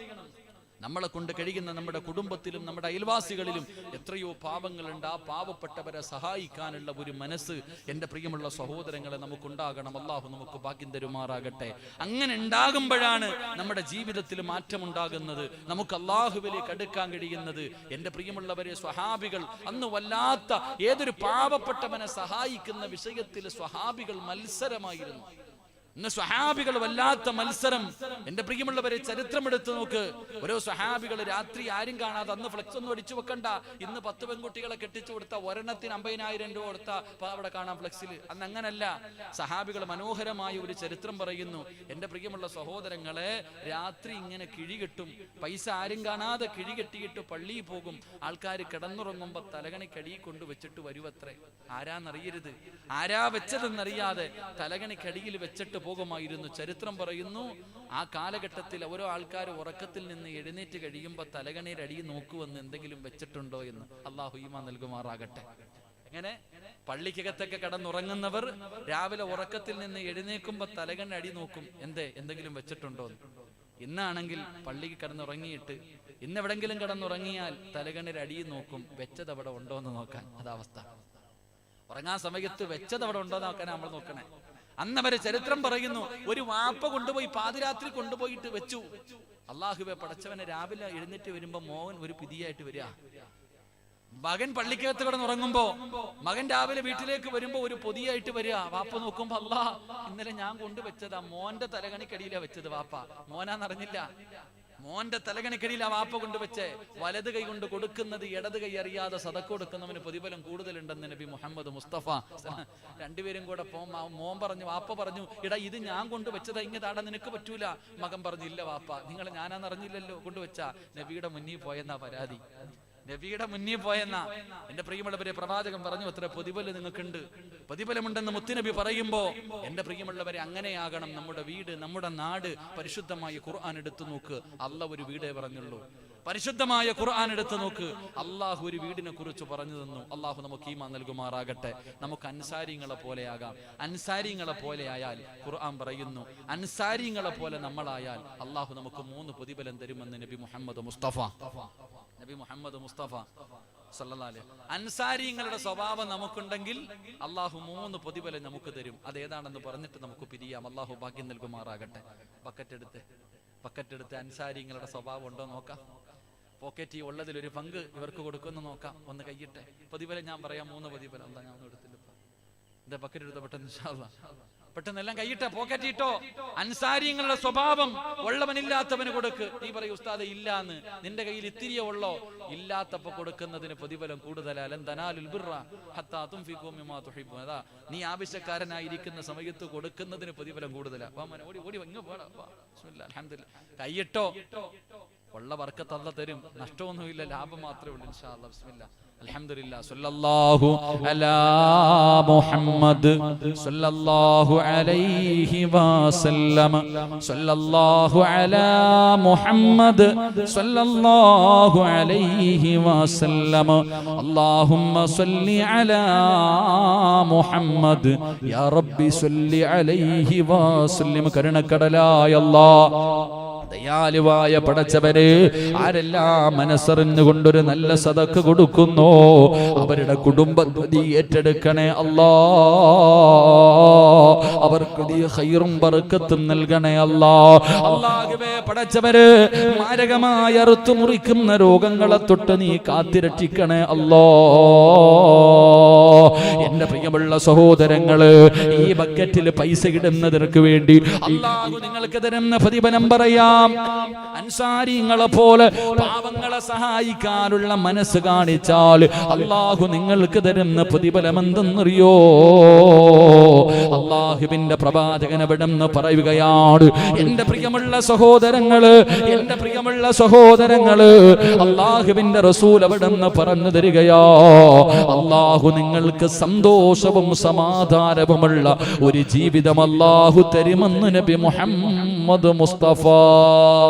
നമ്മളെ കൊണ്ട് കഴിയുന്ന നമ്മുടെ കുടുംബത്തിലും നമ്മുടെ അയൽവാസികളിലും എത്രയോ പാവങ്ങളുണ്ട്. ആ പാവപ്പെട്ടവരെ സഹായിക്കാനുള്ള ഒരു മനസ്സ് എൻ്റെ പ്രിയമുള്ള സഹോദരങ്ങളെ നമുക്കുണ്ടാകണം. അള്ളാഹു നമുക്ക് ഭാഗ്യം തരുമാറാകട്ടെ. അങ്ങനെ ഉണ്ടാകുമ്പോഴാണ് നമ്മുടെ ജീവിതത്തിൽ മാറ്റമുണ്ടാകുന്നത്, നമുക്ക് അള്ളാഹുവിലേക്ക് അടുക്കാൻ കഴിയുന്നത്. എൻ്റെ പ്രിയമുള്ളവരെ, സ്വഹാബികൾ അന്ന് വല്ലാത്ത ഏതൊരു പാവപ്പെട്ടവനെ സഹായിക്കുന്ന വിഷയത്തിൽ സ്വഹാബികൾ മത്സരമായിരുന്നു. ഇന്ന് സ്വഹാബികൾ വല്ലാത്ത മത്സരം. എന്റെ പ്രിയമുള്ളവരെ, ചരിത്രം എടുത്തു നോക്ക്. ഓരോ സ്വഹാബികൾ രാത്രി ആരും കാണാതെ, അന്ന് ഫ്ലെക്സ് ഒന്നും അടിച്ചു വെക്കണ്ട, ഇന്ന് 10 പെൺകുട്ടികളെ കെട്ടിച്ചു കൊടുത്ത ഒരെണ്ണത്തിന് 50,000 രൂപ കൊടുത്ത അവിടെ കാണാം ഫ്ലെക്സിൽ. അന്ന് അങ്ങനല്ല. സഹാബികൾ മനോഹരമായ ഒരു ചരിത്രം പറയുന്നു. എന്റെ പ്രിയമുള്ള സഹോദരങ്ങളെ, രാത്രി ഇങ്ങനെ കിഴികെട്ടും, പൈസ ആരും കാണാതെ കിഴികെട്ടിയിട്ട് പള്ളിയിൽ പോകും. ആൾക്കാർ കിടന്നുറങ്ങുമ്പോ തലകണിക്കടി കൊണ്ട് വെച്ചിട്ട് വരുവത്രേ. ആരാന്നറിയരുത്, ആരാ വെച്ചതെന്നറിയാതെ തലകണിക്കടിയിൽ വെച്ചിട്ട് പോകുമായിരുന്നു. ചരിത്രം പറയുന്നു, ആ കാലഘട്ടത്തിൽ ഓരോ ആൾക്കാർ ഉറക്കത്തിൽ നിന്ന് എഴുന്നേറ്റ് കഴിയുമ്പോൾ തലകണയുടെ അടി നോക്കുവെന്ന് എന്തെങ്കിലും വെച്ചിട്ടുണ്ടോ എന്ന്. അള്ളാഹു ഈമാൻ നൽകുമാറാകട്ടെ. എങ്ങനെ പള്ളിക്കകത്തൊക്കെ കിടന്നുറങ്ങുന്നവർ രാവിലെ ഉറക്കത്തിൽ നിന്ന് എഴുന്നേക്കുമ്പോ തലകണ അടി നോക്കും, എന്തെങ്കിലും വെച്ചിട്ടുണ്ടോ എന്ന്. ഇന്നാണെങ്കിൽ പള്ളിക്ക് കിടന്നുറങ്ങിയിട്ട് ഇന്നെവിടെങ്കിലും കിടന്നുറങ്ങിയാൽ തലകണയുടെ അടി നോക്കും, വെച്ചത് അവിടെ ഉണ്ടോ എന്ന് നോക്കാൻ. അതവസ്ഥ. ഉറങ്ങാൻ സമയത്ത് വെച്ചത് അവിടെ ഉണ്ടോ എന്ന് നോക്കാൻ നമ്മൾ നോക്കണേ. അന്നവരെ ചരിത്രം പറയുന്നു, ഒരു വാപ്പ കൊണ്ടുപോയി പാതിരാത്രി കൊണ്ടുപോയിട്ട് വെച്ചു. അള്ളാഹുവെ പടച്ചവനെ, രാവിലെ എഴുന്നേറ്റ് വരുമ്പോ മോഹൻ ഒരു പിതിയായിട്ട് വരിക. മകൻ പള്ളിക്കകത്ത് കിടന്നുറങ്ങുമ്പോ മകൻ രാവിലെ വീട്ടിലേക്ക് വരുമ്പോ ഒരു പൊതിയായിട്ട് വരിക. വാപ്പ നോക്കുമ്പോ, അല്ലാ, ഇന്നലെ ഞാൻ കൊണ്ടുവച്ചതാ, മോന്റെ തലകണിക്കടിയിലാ വെച്ചത്. വാപ്പ മോനാന്നറിഞ്ഞില്ല, മോന്റെ തലകണിക്കടിയിൽ ആ വാപ്പ കൊണ്ടുവച്ചേ. വലത് കൈ കൊണ്ട് കൊടുക്കുന്നത് ഇടത് കൈ അറിയാതെ സദക്ക കൊടുക്കുന്നവന് പ്രതിഫലം കൂടുതലുണ്ടെന്ന് നബി മുഹമ്മദ് മുസ്തഫ. രണ്ടുപേരും കൂടെ മോൻ പറഞ്ഞു, വാപ്പ പറഞ്ഞു, ഇടാ ഇത് ഞാൻ കൊണ്ടുവച്ചതാ, ഇങ്ങതാടാ, നിനക്ക് പറ്റൂല. മകൻ പറഞ്ഞു, ഇല്ല വാപ്പ, നിങ്ങൾ ഞാനാന്നറിഞ്ഞില്ലല്ലോ, കൊണ്ടുവച്ചാ. നബിയുടെ മുന്നിൽ പോയെന്നാ പരാതി. നബിയുടെ മുന്നിൽ പോയെന്ന. എന്റെ പ്രിയമുള്ളവരെ, പ്രവാചകൻ പറഞ്ഞു, അത്ര പ്രതിഫലം നിങ്ങൾക്കുണ്ട്, പ്രതിഫലമുണ്ടെന്ന് മുത്തുനബി പറയുമ്പോ, എന്റെ പ്രിയമുള്ളവരെ, അങ്ങനെയാകണം നമ്മുടെ വീട്, നമ്മുടെ നാട്. പരിശുദ്ധമായ ഖുർആൻ എടുത്തു നോക്ക്, അള്ളാഹ് ഒരു വീടേ പറഞ്ഞുള്ളൂ. പരിശുദ്ധമായ ഖുർആൻ എടുത്തു നോക്ക്, അള്ളാഹു ഒരു വീടിനെ കുറിച്ച് പറഞ്ഞു തന്നു. അള്ളാഹു നമുക്ക് ഈമാൻ നൽകുമാറാകട്ടെ. നമുക്ക് അൻസാരിങ്ങളെ പോലെയാകാം. അൻസാരിങ്ങളെ പോലെ ആയാൽ ഖുർആൻ പറയുന്നു, അൻസാരിങ്ങളെ പോലെ നമ്മളായാൽ അള്ളാഹു നമുക്ക് 3 പ്രതിഫലം തരുമെന്ന് നബി മുഹമ്മദ് മുസ്തഫ. നബി മുഹമ്മദ് മുസ്തഫ സല്ലല്ലാഹു അലൈഹി. അൻസാരിങ്ങളുടെ സ്വഭാവം നമുക്കുണ്ടെങ്കിൽ അള്ളാഹു 3 പ്രതിഫലം നമുക്ക് തരും. അതേതാണെന്ന് പറഞ്ഞിട്ട് നമുക്ക് പിരിയാം. അള്ളാഹു ഭാഗ്യം നൽകുമാറാകട്ടെ. പക്കറ്റെടുത്ത് അൻസാരിങ്ങളുടെ സ്വഭാവം ഉണ്ടോ നോക്കാം. പോക്കറ്റ് ഉള്ളതിലൊരു പങ്ക് ഇവർക്ക് കൊടുക്കുമെന്ന് നോക്കാം. ഒന്ന് കൈയിട്ടെ. പ്രതിഫലം ഞാൻ പറയാം, 3 പ്രതിഫലം. എന്താ ഞാൻ ഒന്നും എടുത്തില്ല. എന്താ പക്കറ്റ് എടുത്ത പെട്ടെന്ന് ഇൻഷാ അല്ലാഹ്. പെട്ടെന്നെല്ലാം കൈയിട്ട, പോക്കറ്റ് ഇട്ടോ. അൻസാരിങ്ങളുടെ സ്വഭാവം, ഉള്ളവനില്ലാത്തവന് കൊടുക്ക്. നീ പറയും, ഉസ്താദെ ഇല്ലാന്ന്, നിന്റെ കയ്യിൽ ഇത്തിരിയേ ഉള്ളോ? ഇല്ലാത്തപ്പോ കൊടുക്കുന്നതിന് പ്രതിഫലം കൂടുതലാ. ലൻ തനാലുൽ ബിർറ ഹത്താ തുൻഫിഖൂ മിമ്മാ തുഹിബ്ബൂൻ. അതാ, നീ ആവശ്യക്കാരനായിരിക്കുന്ന സമയത്ത് കൊടുക്കുന്നതിന് പ്രതിഫലം കൂടുതലാ. ഓടി ഇങ്ങ് പോടാ. ബിസ്മില്ലാ, അൽഹംദുലില്ലാ. കൈയിട്ടോ. ഉള്ള ബർക്കത്ത് അല്ലാഹ് തരും, നഷ്ടമൊന്നുമില്ല, ലാഭം മാത്രമേ ഉള്ളൂ. ഇൻഷാ അല്ലാഹ്. ബിസ്മില്ലാ, അൽഹംദുലില്ലാ. സല്ലല്ലാഹു അലാ മുഹമ്മദ് സല്ലല്ലാഹു അലൈഹി വസല്ലം. സല്ലല്ലാഹു അലാ മുഹമ്മദ് സല്ലല്ലാഹു അലൈഹി വസല്ലം. അല്ലാഹുമ്മ സല്ലി അലാ മുഹമ്മദ് യാ റബ്ബി സല്ലി അലൈഹി വസല്ലം. കരുണക്കടലായ അല്ലാഹ്, ദയാലുവായ പടച്ചവരെ, ആരെല്ലാം മനസ്സറിഞ്ഞുകൊണ്ടൊരു നല്ല സദഖ കൊടുക്കുന്നു, അവരുടെ കുടുംബത്തെ ഏറ്റെടുക്കണേ അല്ലാ. അവർക്ക് നീ ഖൈറും ബർക്കത്തും നൽകണേ അല്ലാ. അല്ലാഹുവേ പടച്ചവരെ, മാരകമായ അറുത്തു മുറിക്കുന്ന രോഗങ്ങളെ തൊട്ട് നീ കാത്തിരക്ഷിക്കണേ അല്ലാ. എന്റെ പ്രിയമുള്ള സഹോദരങ്ങള്, ഈ ബക്കറ്റിൽ പൈസ ഇടുന്നതിற்கு വേണ്ടി അല്ലാഹു നിങ്ങൾക്ക് തരുന്ന പ്രതിഫലം പറയാം. അൻസാരിങ്ങളെ പോലെ പാവങ്ങളെ സഹായിക്കാനുള്ള മനസ്സ് കാണിച്ചാൽ അല്ലാഹു നിങ്ങൾക്ക് തരുന്ന പ്രതിഫലം എന്തെന്നറിയോ? അല്ലാഹുവിന്റെ പ്രവാചകൻ അവിടെന്ന് പറയുകയാണ്, എന്റെ പ്രിയമുള്ള സഹോദരങ്ങള്, അല്ലാഹുവിന്റെ റസൂൽ അവിടെന്ന് പറഞ്ഞു തരികയാ, അല്ലാഹു നിങ്ങൾക്ക് സന്തോഷവും സമാധാനവുമുള്ള ഒരു ജീവിതം അല്ലാഹു തരുമെന്ന് നബി മുഹമ്മദ് മുസ്തഫ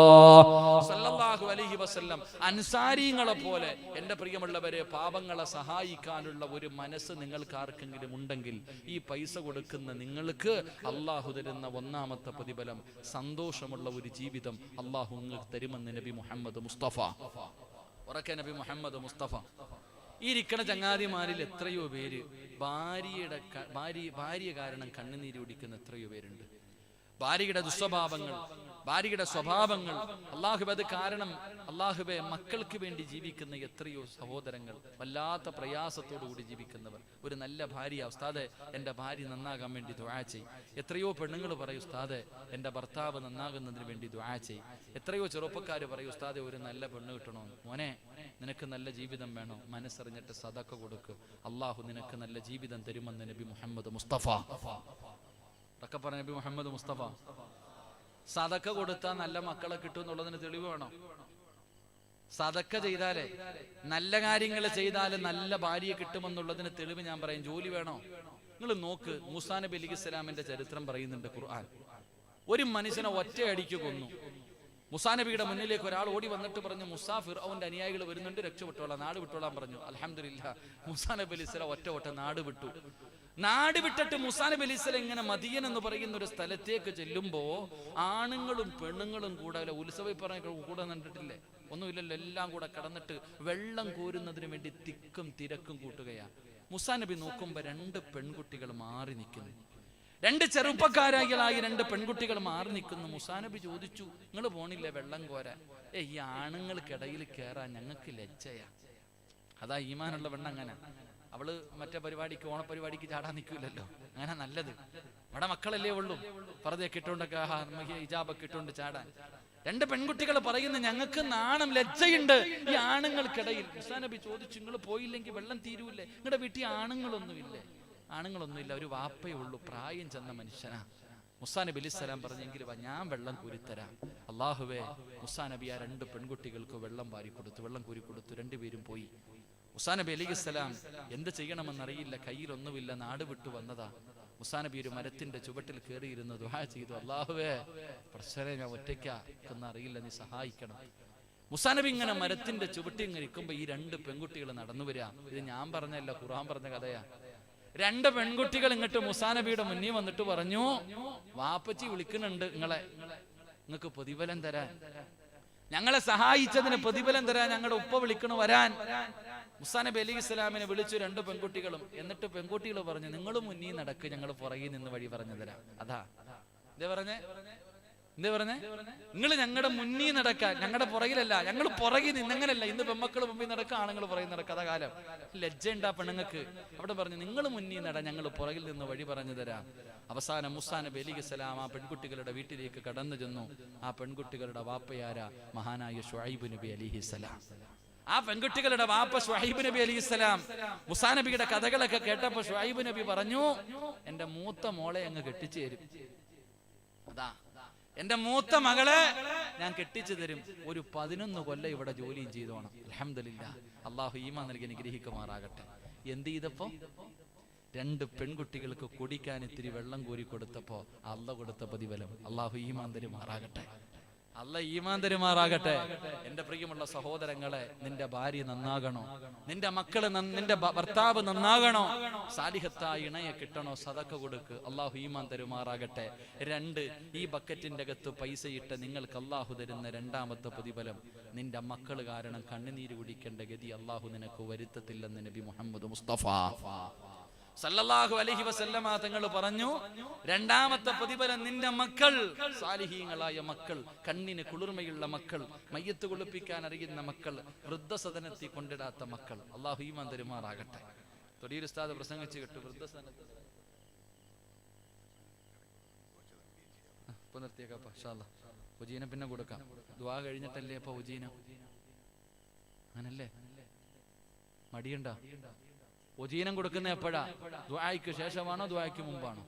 സല്ലല്ലാഹു അലൈഹി വസല്ലം. അൻസാരിങ്ങളെ പോലെ എന്റെ പ്രിയമുള്ളവരെ, പാവങ്ങളെ സഹായിക്കാനുള്ള ഒരു മനസ്സ് നിങ്ങൾക്ക് ആർക്കെങ്കിലും ഉണ്ടെങ്കിൽ, ഈ പൈസ കൊടുക്കുന്ന നിങ്ങൾക്ക് അല്ലാഹു തരുന്ന 1ാമത്തെ പ്രതിഫലം സന്തോഷമുള്ള ഒരു ജീവിതം അല്ലാഹു നിങ്ങൾക്ക് തരുമെന്ന് നബി മുഹമ്മദ് മുസ്തഫ. ഉറക്കെ നബി മുഹമ്മദ് മുസ്തഫ. ഈ ഇരിക്കണ ചങ്ങാതിമാരിൽ എത്രയോ പേര് ഭാര്യ കാരണം കണ്ണുനീര് കുടിക്കുന്ന എത്രയോ പേരുണ്ട്. ഭാര്യയുടെ ദുസ്വഭാവങ്ങൾ, ഭാര്യയുടെ സ്വഭാവങ്ങൾ. അള്ളാഹുബെ അത് കാരണം അള്ളാഹുബെ മക്കൾക്ക് വേണ്ടി ജീവിക്കുന്ന എത്രയോ സഹോദരങ്ങൾ വല്ലാത്ത പ്രയാസത്തോടു കൂടി ജീവിക്കുന്നവർ. ഒരു നല്ല ഭാര്യ, ഉസ്താദെ എൻ്റെ ഭാര്യ നന്നാകാൻ വേണ്ടി ദുആ ചെയ്യും. എത്രയോ പെണ്ണുങ്ങൾ പറയും ഉസ്താദെ എൻ്റെ ഭർത്താവ് നന്നാകുന്നതിന് വേണ്ടി ദുആ ചെയ്യും. എത്രയോ ചെറുപ്പക്കാർ പറയും ഉസ്താദെ ഒരു നല്ല പെണ്ണ് കിട്ടണമെന്ന്. മോനെ നിനക്ക് നല്ല ജീവിതം വേണോ, മനസ്സറിഞ്ഞിട്ട് സദഖ കൊടുക്ക്, അള്ളാഹു നിനക്ക് നല്ല ജീവിതം തരുമെന്ന് നബി മുഹമ്മദ് മുസ്തഫ. ഒക്കെ പറഞ്ഞ നബി മുഹമ്മദ് മുസ്തഫ. സദഖ കൊടുത്താൽ നല്ല മക്കളെ കിട്ടും എന്നുള്ളതിന് തെളിവ് വേണം. സദഖ ചെയ്താലേ, നല്ല കാര്യങ്ങൾ ചെയ്താല് നല്ല ഭാര്യയെ കിട്ടുമെന്നുള്ളതിന് തെളിവ് ഞാൻ പറയും. ജോലി വേണോ? നിങ്ങൾ നോക്ക്, മൂസാ നബി അലൈഹിസ്സലാമിന്റെ ചരിത്രം പറയുന്നുണ്ട് ഖുർആൻ. ഒരു മനുഷ്യനെ ഒറ്റയടിക്ക് കൊന്നു. മൂസാ നബിയുടെ മുന്നിലേക്ക് ഒരാൾ ഓടി വന്നിട്ട് പറഞ്ഞു, മൂസാ ഫിർഔന്റെ അനുയായികൾ വരുന്നുണ്ട്, രക്ഷപ്പെട്ടോളാം, നാട് വിട്ടോളാൻ പറഞ്ഞു. അൽഹംദുലില്ലാഹ് മൂസാ നബി അലൈഹിസ്സലാം ഒറ്റ നാട് വിട്ടു. നാട് വിട്ടിട്ട് മൂസാ നബി അലൈഹിസ്സലാം ഇങ്ങനെ മദിയൻ എന്ന് പറയുന്ന ഒരു സ്ഥലത്തേക്ക് ചെല്ലുമ്പോ ആണുങ്ങളും പെണ്ണുങ്ങളും കൂടെ ഉത്സവം പറഞ്ഞ കൂടെ കണ്ടിട്ടില്ലേ? ഒന്നുമില്ലല്ലോ, എല്ലാം കൂടെ കടന്നിട്ട് വെള്ളം കോരുന്നതിന് വേണ്ടി തിക്കും തിരക്കും കൂട്ടുകയാ. മൂസാ നബി നോക്കുമ്പോ 2 പെൺകുട്ടികൾ മാറി നിൽക്കുന്നു. 2 ചെറുപ്പക്കാരായി 2 പെൺകുട്ടികൾ മാറി നിൽക്കുന്നു. മൂസാ നബി ചോദിച്ചു, നിങ്ങൾ പോണില്ലേ വെള്ളം കോരാൻ? ഈ ആണുങ്ങൾക്കിടയിൽ കയറാൻ ഞങ്ങൾക്ക് ലജ്ജയാ. അതാ ഈമാനുള്ള പെണ്ണ്. അങ്ങനെ അവള് മറ്റേ പരിപാടിക്ക്, ഓണപരിപാടിക്ക് ചാടാൻ നിൽക്കില്ലല്ലോ. അങ്ങനെ നല്ലത്, ഇവിടെ മക്കളല്ലേ ഉള്ളൂ, പർദ്ദയൊക്കെ ഇട്ടുകൊണ്ടൊക്കെ ഹിജാബൊക്കെ ഇട്ടുകൊണ്ട് ചാടാൻ. 2 പെൺകുട്ടികൾ പറയുന്നു, ഞങ്ങൾക്ക് നാണം ലജ്ജയുണ്ട് ഈ ആണുങ്ങൾക്കിടയിൽ. മൂസാ നബി ചോദിച്ചു, നിങ്ങൾ പോയില്ലെങ്കിൽ വെള്ളം തീരൂല്ലേ? നിങ്ങളുടെ വീട്ടിൽ ആണുങ്ങളൊന്നുമില്ലേ? ആണുങ്ങളൊന്നുമില്ല, ഒരു വാപ്പയേ ഉള്ളൂ, പ്രായം ചെന്ന മനുഷ്യനാ. മൂസാ നബി അലൈഹിസ്സലാം പറഞ്ഞെങ്കിൽ ഞാൻ വെള്ളം കോരിത്തരാം. അള്ളാഹുവേ, മൂസാ നബി ആ 2 പെൺകുട്ടികൾക്ക് വെള്ളം വാരി കൊടുത്തു, വെള്ളം കോരി കൊടുത്തു. 2 പേരും പോയി. മൂസാ നബി അലൈഹിസ്സലാം എന്ത് ചെയ്യണമെന്നറിയില്ല, കയ്യിലൊന്നുമില്ല, നാട് വിട്ടു വന്നതാ. മൂസാ നബി ഒരു മരത്തിന്റെ ചുവട്ടിൽ കയറിയിരുന്ന് ദുആ ചെയ്തു, അല്ലാഹുവേ പ്രശ്നം ഞാൻ ഒറ്റയ്ക്കൊന്നും അറിയില്ല, നീ സഹായിക്കണം. മൂസാ നബി ഇങ്ങനെ മരത്തിന്റെ ചുവട്ടിൽ ഇങ്ങനെ ഇരിക്കുമ്പോ ഈ 2 പെൺകുട്ടികൾ നടന്നു വരിക. ഇത് ഞാൻ പറഞ്ഞല്ല, ഖുർആൻ പറഞ്ഞ കഥയാ. 2 പെൺകുട്ടികൾ ഇങ്ങോട്ട് മൂസാ നബിയുടെ മുന്നിൽ വന്നിട്ട് പറഞ്ഞു, വാപ്പച്ചി വിളിക്കുന്നുണ്ട് നിങ്ങളെ, നിങ്ങൾക്ക് പ്രതിഫലം തരാൻ, ഞങ്ങളെ സഹായിച്ചതിന് പ്രതിഫലം തരാൻ ഞങ്ങളുടെ ഉപ്പ വിളിക്കണു വരാൻ. മൂസാ നബി അലൈഹിസ്സലാമിനെ വിളിച്ചു 2 പെൺകുട്ടികളും. എന്നിട്ട് പെൺകുട്ടികൾ പറഞ്ഞു, നിങ്ങൾ മുന്നിൽ നടക്ക്, ഞങ്ങൾ പുറകിൽ നിന്ന് വഴി പറഞ്ഞു തരാം. അതാ എന്തേ പറഞ്ഞേ? നിങ്ങൾ ഞങ്ങളുടെ മുന്നിൽ നടക്കാൻ, ഞങ്ങളുടെ പുറകിലല്ല, ഞങ്ങൾ പുറകിൽ നിന്നങ്ങനല്ല. ഇന്ന് പെമ്മക്കൾ മുമ്പിൽ നടക്കുക, ആണുങ്ങൾ പുറകിൽ നടക്കുക. അതാ കാലം. ലജ്ജ ഉണ്ടാ പെണ്ണുങ്ങൾക്ക്. അവിടെ പറഞ്ഞു, നിങ്ങൾ മുന്നിൽ നട, ഞങ്ങൾ പുറകിൽ നിന്ന് വഴി പറഞ്ഞു തരാം. അവസാനം മൂസാ നബി അലൈഹിസ്സലാം ആ പെൺകുട്ടികളുടെ വീട്ടിലേക്ക് കടന്നു ചെന്നു. ആ പെൺകുട്ടികളുടെ വാപ്പയാര? മഹാനായ ശുഐബ് നബി അലൈഹിസ്സലാം. ആ പെൺകുട്ടികളുടെ വാപ്പ ശുഐബ് നബി അലൈഹിസ്സലാം. മൂസാ നബിയുടെ കഥകളൊക്കെ കേട്ടപ്പോ ശുഐബ് നബി പറഞ്ഞു, എന്റെ മൂത്ത മോളെ അങ്ങ് കെട്ടിച്ചു തരും. അതാ, എന്റെ മൂത്ത മകളെ ഞാൻ കെട്ടിച്ചു തരും. ഒരു 11 കൊല്ലം ഇവിടെ ജോലിയും ചെയ്തോണം. അൽഹംദുലില്ലാഹ്, അള്ളാഹു ഈമാൻ നൽകി അനുഗ്രഹിക്കുമാറാകട്ടെ. എന്ത് ചെയ്തപ്പോ 2 പെൺകുട്ടികൾക്ക് കുടിക്കാൻ ഇത്തിരി വെള്ളം കോരി കൊടുത്തപ്പോ അള്ളാഹ് കൊടുത്ത പ്രതിഫലം. അള്ളാഹു ഈമാൻ തരുമാറാകട്ടെ. അള്ളാഹ് ഈമാൻ തരുമാറാകട്ടെ. എന്റെ പ്രിയമുള്ള സഹോദരങ്ങളെ, നിന്റെ ഭാര്യ നന്നാകണോ, നിന്റെ മക്കള്, നിന്റെ ഭർത്താവ് നന്നാകണോ, സാലിഹത്തായ ഇണയെ കിട്ടണോ, സദഖ കൊടുക്ക്, അള്ളാഹു ഈമാൻ തരുമാറാകട്ടെ. 2, ഈ ബക്കറ്റിന്റെ അകത്ത് പൈസയിട്ട് നിങ്ങൾക്ക് അള്ളാഹു തരുന്ന 2ാമത്തെ പ്രതിഫലം, നിന്റെ മക്കള് കാരണം കണ്ണുനീര് കുടിക്കേണ്ട ഗതി അള്ളാഹു നിനക്ക് വരുത്തത്തില്ലെന്ന് നബി മുഹമ്മദ് മുസ്തഫ സല്ലല്ലാഹു അലൈഹി വസല്ലമ തങ്ങൾ പറഞ്ഞു. 2ാമത്തെ പ്രതിഫലം, നിന്റെ മക്കൾ സാലിഹീങ്ങളായ മക്കൾ, കണ്ണിന് കുളിർമയുള്ള മക്കൾ, മയ്യത്ത് കുളിപ്പിക്കാൻ അറിയുന്ന മക്കൾ, വൃദ്ധസദനത്തിൽ കൊണ്ടിടാത്ത മക്കൾ. അള്ളാഹു ഈമാൻ തരുമാറാകട്ടെ. തൊടിയിൽ ഉസ്താദ് പ്രസംഗിച്ചു കേട്ടു, വൃദ്ധസദനത്തിൽ നിർത്തിയേക്കാം. ഇൻഷാ അല്ലാഹ് ഉജീന പിന്നെ കൊടുക്കാം. ദുആ കഴിഞ്ഞിട്ടല്ലേ അപ്പൊ ഉജീന? അങ്ങനല്ലേ? മടിയുണ്ടാ? ഉജീനം കൊടുക്കുന്ന എപ്പോഴാ? ദുആയ്ക്ക് ശേഷമാണോ ദുആയ്ക്ക് മുമ്പാണോ?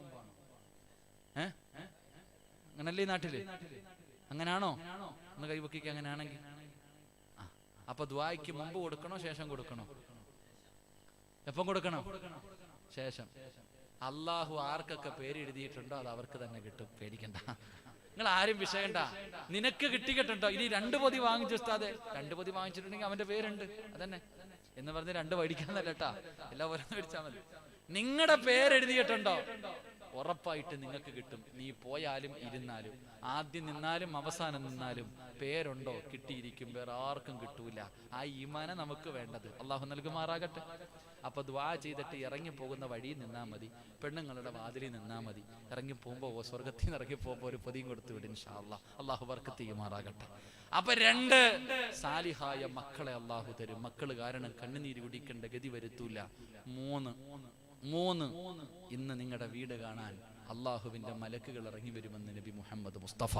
അങ്ങനല്ലേ ഈ നാട്ടില്? അങ്ങനാണോ? ഒന്ന് കൈവക്കിക്ക്. അങ്ങനെയാണെങ്കിൽ അപ്പൊ ദുആയ്ക്ക് മുമ്പ് കൊടുക്കണോ ശേഷം കൊടുക്കണോ? എപ്പം കൊടുക്കണം? ശേഷം. അള്ളാഹു ആർക്കൊക്കെ പേര് എഴുതിയിട്ടുണ്ടോ അത് അവർക്ക് തന്നെ കിട്ടും, പേടിക്കണ്ട. നിങ്ങൾ ആരും വിഷയണ്ട. നിനക്ക് കിട്ടിയിട്ടുണ്ടോ? ഇനി 2 പൊതി വാങ്ങിച്ചു ഉസ്താദേ, 2 പൊതി വാങ്ങിച്ചിട്ടുണ്ടെങ്കിൽ അവന്റെ പേരുണ്ട്, അതന്നെ എന്ന് പറഞ്ഞ് 2 മേടിക്കാന്നല്ല കേട്ടാ, എല്ലാം ഓരോന്ന് മേടിച്ചാൽ മതി. നിങ്ങളുടെ പേരെഴുതിയിട്ടുണ്ടോ? ഉറപ്പായിട്ട് നിങ്ങൾക്ക് കിട്ടും. നീ പോയാലും ഇരുന്നാലും, ആദ്യം നിന്നാലും അവസാനം നിന്നാലും, പേരുണ്ടോ കിട്ടിയിരിക്കും, വേറെ ആർക്കും കിട്ടൂല. ആ ഈമാന നമുക്ക് വേണ്ടത്. അള്ളാഹു നൽകുമാറാകട്ടെ. അപ്പൊ ദുആ ചെയ്തിട്ട് ഇറങ്ങി പോകുന്ന വഴി നിന്നാ മതി, പെണ്ണുങ്ങളുടെ വാതിലിൽ നിന്നാ മതി. ഇറങ്ങി പോകുമ്പോ സ്വർഗത്തിൽ നിന്ന് ഇറങ്ങി പോകുമ്പോ ഒരു പൊതിയും കൊടുത്തു വിടും ഇൻഷാ അല്ലാഹ്. അള്ളാഹു ബർക്കത്ത് ചെയ്യുമാറാകട്ടെ. അപ്പൊ 2 സാലിഹായ മക്കളെ അള്ളാഹു തരും. മക്കള് കാരണം കണ്ണുനീര് കുടിക്കേണ്ട ഗതി വരുത്തൂല. 3 ഇന്ന് നിങ്ങളുടെ വീട് കാണാൻ അള്ളാഹുവിന്റെ മലക്കുകൾ ഇറങ്ങി വരുമെന്ന് നബി മുഹമ്മദ് മുസ്തഫ.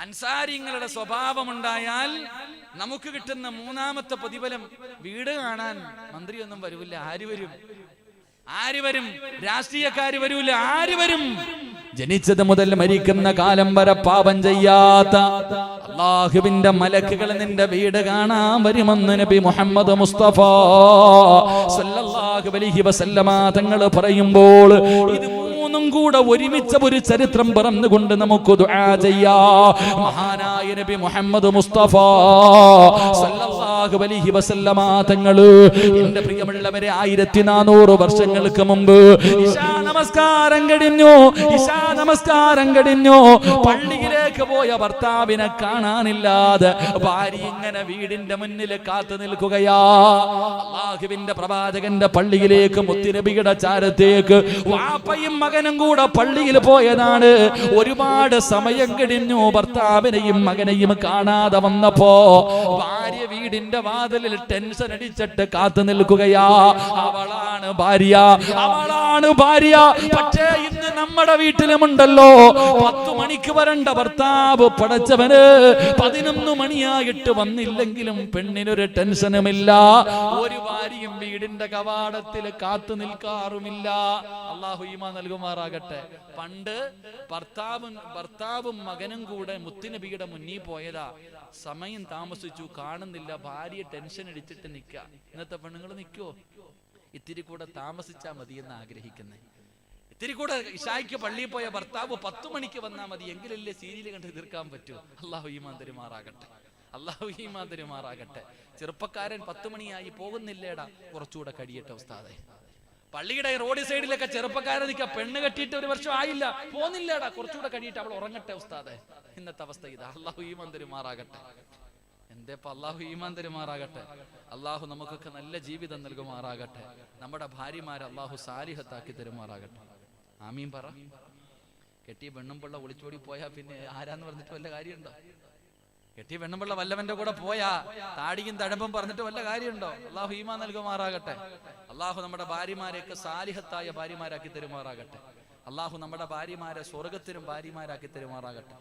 അൻസാരിങ്ങളുടെ സ്വഭാവമുണ്ടായാൽ നമുക്ക് കിട്ടുന്ന 3ാമത്തെ പ്രതിഫലം, വീട് കാണാൻ മന്ത്രിയൊന്നും വരൂല്ല. ആര് വരും? രാഷ്ട്രീയക്കാര് വരൂല. ആര് വരും? ജനിച്ചത് മുതൽ മരിക്കുന്ന കാലം വരെ പാപം ചെയ്യാത്ത അല്ലാഹുവിന്റെ മലക്കുകൾ നിന്റെ വീട് കാണാൻ വരുമെന്ന് നബി മുഹമ്മദ് മുസ്തഫ സല്ലല്ലാഹു അലൈഹി വസല്ലമ തങ്ങൾ പറയുമ്പോൾ, ഇത് 3ഉം കൂടെ ഒരുമിച്ച ഒരു ചരിത്രം പറഞ്ഞുകൊണ്ട് നമുക്ക് ദുആ ചെയ്യാം. മഹാനായ നബി മുഹമ്മദ് മുസ്തഫ സല്ലല്ലാഹു അലൈഹി വസല്ലമ തങ്ങൾ, എന്റെ പ്രിയമുള്ളവരെ, 1400 വർഷങ്ങൾക്ക് മുമ്പ് ഇശാ നമസ്കാരം കഴിഞ്ഞു പള്ളിയിലേക്ക് പോയ ഭർത്താവിനെ കാണാനില്ലാതെ ഭാര്യ ഇങ്ങനെ വീടിന്റെ മുന്നിൽ കാത്തു നിൽക്കുകയാ. അല്ലാഹുവിന്റെ പ്രവാചകന്റെ പള്ളിയിലേക്ക്, മുത്തുനബിയുടെ ചാരത്തേക്ക് വാപ്പയും മകനും കൂടെ പള്ളിയിൽ പോയതാണ്. ഒരുപാട് സമയം കഴിഞ്ഞു, ഭർത്താവിനെയും മകനെയും കാണാതെ വന്നപ്പോ ഭാര്യ വീടിന്റെ വാതിലിൽ ടെൻഷൻ അടിച്ചിട്ട് കാത്തു നിൽക്കുകയാ. അവളാണ് ഭാര്യ. പക്ഷേ ഇന്ന് നമ്മുടെ വീട്ടിലുമുണ്ടല്ലോ 10 മണിക്ക് വരേണ്ട ഭർത്താവ്, പടച്ചവന് 11 മണിയായിട്ട് വന്നില്ലെങ്കിലും പെണ്ണിനൊരു ടെൻഷനുമില്ല. ഒരു ഭാര്യയും വീടിന്റെ കവാടത്തിൽ കാത്തു നിൽക്കാറുമില്ല. അല്ലാഹു ഈമാൻ നൽകുമാറാകട്ടെ. പണ്ട് ഭർത്താവും മകനും കൂടെ മുത്തുനബിയുടെ മുന്നിൽ പോയതാ. സമയം താമസിച്ചു, കാണുന്നില്ല. ഭാര്യ ടെൻഷൻ അടിച്ചിട്ട് നിൽക്ക. ഇന്നത്തെ പെണ്ണുങ്ങൾ നിൽക്കോ? ഇത്തിരി കൂടെ താമസിച്ചാ മതി എന്ന് ആഗ്രഹിക്കുന്നേ. ഇത്തിരി കൂടെ ഇശായ്ക്ക് പള്ളിയിൽ പോയ ഭർത്താവ് 10 മണിക്ക് വന്നാൽ മതി, എങ്കിലല്ലേ സീരിയൽ കണ്ട് തീർക്കാൻ പറ്റൂ. അല്ലാഹു ഈമാൻ തരുമാറാകട്ടെ. ചെറുപ്പക്കാരൻ 10 മണിയായി പോകുന്നില്ലേടാ, കുറച്ചുകൂടെ കഴിയട്ടെ ഉസ്താദേ. പള്ളിയുടെ റോഡ് സൈഡിലൊക്കെ ചെറുപ്പക്കാരെ നിൽക്കുക, പെണ്ണ് കെട്ടിയിട്ട് 1 വർഷം ആയില്ല, പോന്നില്ലേടാ, കുറച്ചുകൂടെ കഴിയിട്ട് അവൾ ഉറങ്ങട്ടെ ഉസ്താദേ. ഇന്നത്തെ അവസ്ഥ ഇതാ. അല്ലാഹു ഈമാൻ തരുമാറാകട്ടെ. അല്ലാഹു ഈമാൻ തരുമാറാകട്ടെ. അല്ലാഹു നമുക്കൊക്കെ നല്ല ജീവിതം നൽകുമാറാകട്ടെ. നമ്മുടെ ഭാര്യമാരെ അല്ലാഹു സാലിഹത്താക്കി തരുമാറാകട്ടെ. ആമീൻ പറ. കെട്ടിയ പെണ്ണുമ്പിള്ള ഒളിച്ചോടി പോയാ പിന്നെ ആരാന്ന് പറഞ്ഞിട്ട് വല്ല കാര്യമുണ്ടോ? കെട്ടിയ പെണ്ണുമ്പിള്ള വല്ലവന്റെ കൂടെ പോയാ താടിയും തഴമ്പും പറഞ്ഞിട്ട് വല്ല കാര്യമുണ്ടോ? അല്ലാഹു ഈമാൻ നൽകുമാറാകട്ടെ. അല്ലാഹു നമ്മുടെ ഭാര്യമാരെയൊക്കെ സാലിഹത്തായ ഭാര്യമാരാക്കി തരുമാറാകട്ടെ. അല്ലാഹു നമ്മുടെ ഭാര്യമാരെ സ്വർഗത്തിലും ഭാര്യമാരാക്കി തരുമാറാകട്ടെ.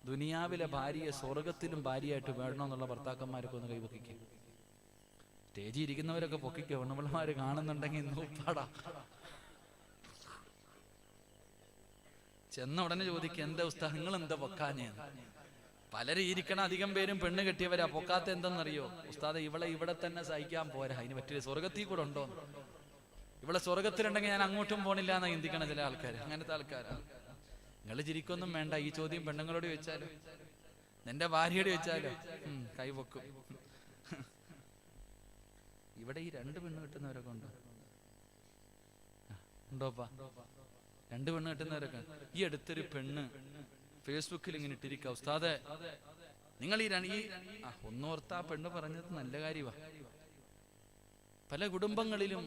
ദുനിയാവിലെ ഭാര്യയെ സ്വർഗത്തിലും ഭാര്യയായിട്ട് വേണമെന്നുള്ള ഭർത്താക്കന്മാരൊക്കെ ഒന്ന് കൈപൊക്കിക്കുക. സ്റ്റേജിൽ ഇരിക്കുന്നവരൊക്കെ പൊക്കിക്കോ. പെണ്ണുമ്പിള്ളമാര് കാണുന്നുണ്ടെങ്കിൽ നോപ്പാടാ. ചെന്ന ഉടനെ ചോദിക്കുക, എന്താ ഉസ്താദ് നിങ്ങൾ എന്താ പൊക്കാഞ്ഞ്? പലരും ഇരിക്കണം, അധികം പേരും പെണ്ണ് കെട്ടിയവരാ. പൊക്കാത്ത എന്തെന്നറിയോ? ഉസ്താദ് ഇവിടെ തന്നെ സഹിക്കാൻ പോരാ, അതിന് പറ്റില്ല, സ്വർഗത്തിൽ കൂടെ ഉണ്ടോ? ഇവിടെ സ്വർഗത്തിലുണ്ടെങ്കിൽ ഞാൻ അങ്ങോട്ടും പോണില്ല എന്നാ ചിന്തിക്കണം ചില ആൾക്കാർ. അങ്ങനത്തെ ആൾക്കാരാ. നിങ്ങൾ ചിരിക്കൊന്നും വേണ്ട. ഈ ചോദ്യം പെണ്ണുങ്ങളോട് ചോദിച്ചാലോ, നിന്റെ ഭാര്യയോട് ചോദിച്ചാലോ കൈപൊക്കും. ഇവിടെ ഈ 2 പെണ്ണ് കിട്ടുന്നവരൊക്കെ ഉണ്ടോപ്പാ? 2 പെണ്ണ് കിട്ടുന്നവരൊക്കെ. ഈ അടുത്തൊരു പെണ്ണ് ഫേസ്ബുക്കിൽ ഇങ്ങനെ ഇട്ടിരിക്കുക, ഉസ്താദെ നിങ്ങൾ ഒന്നോർത്താ പെണ്ണ് പറഞ്ഞത് നല്ല കാര്യമാണ്. പല കുടുംബങ്ങളിലും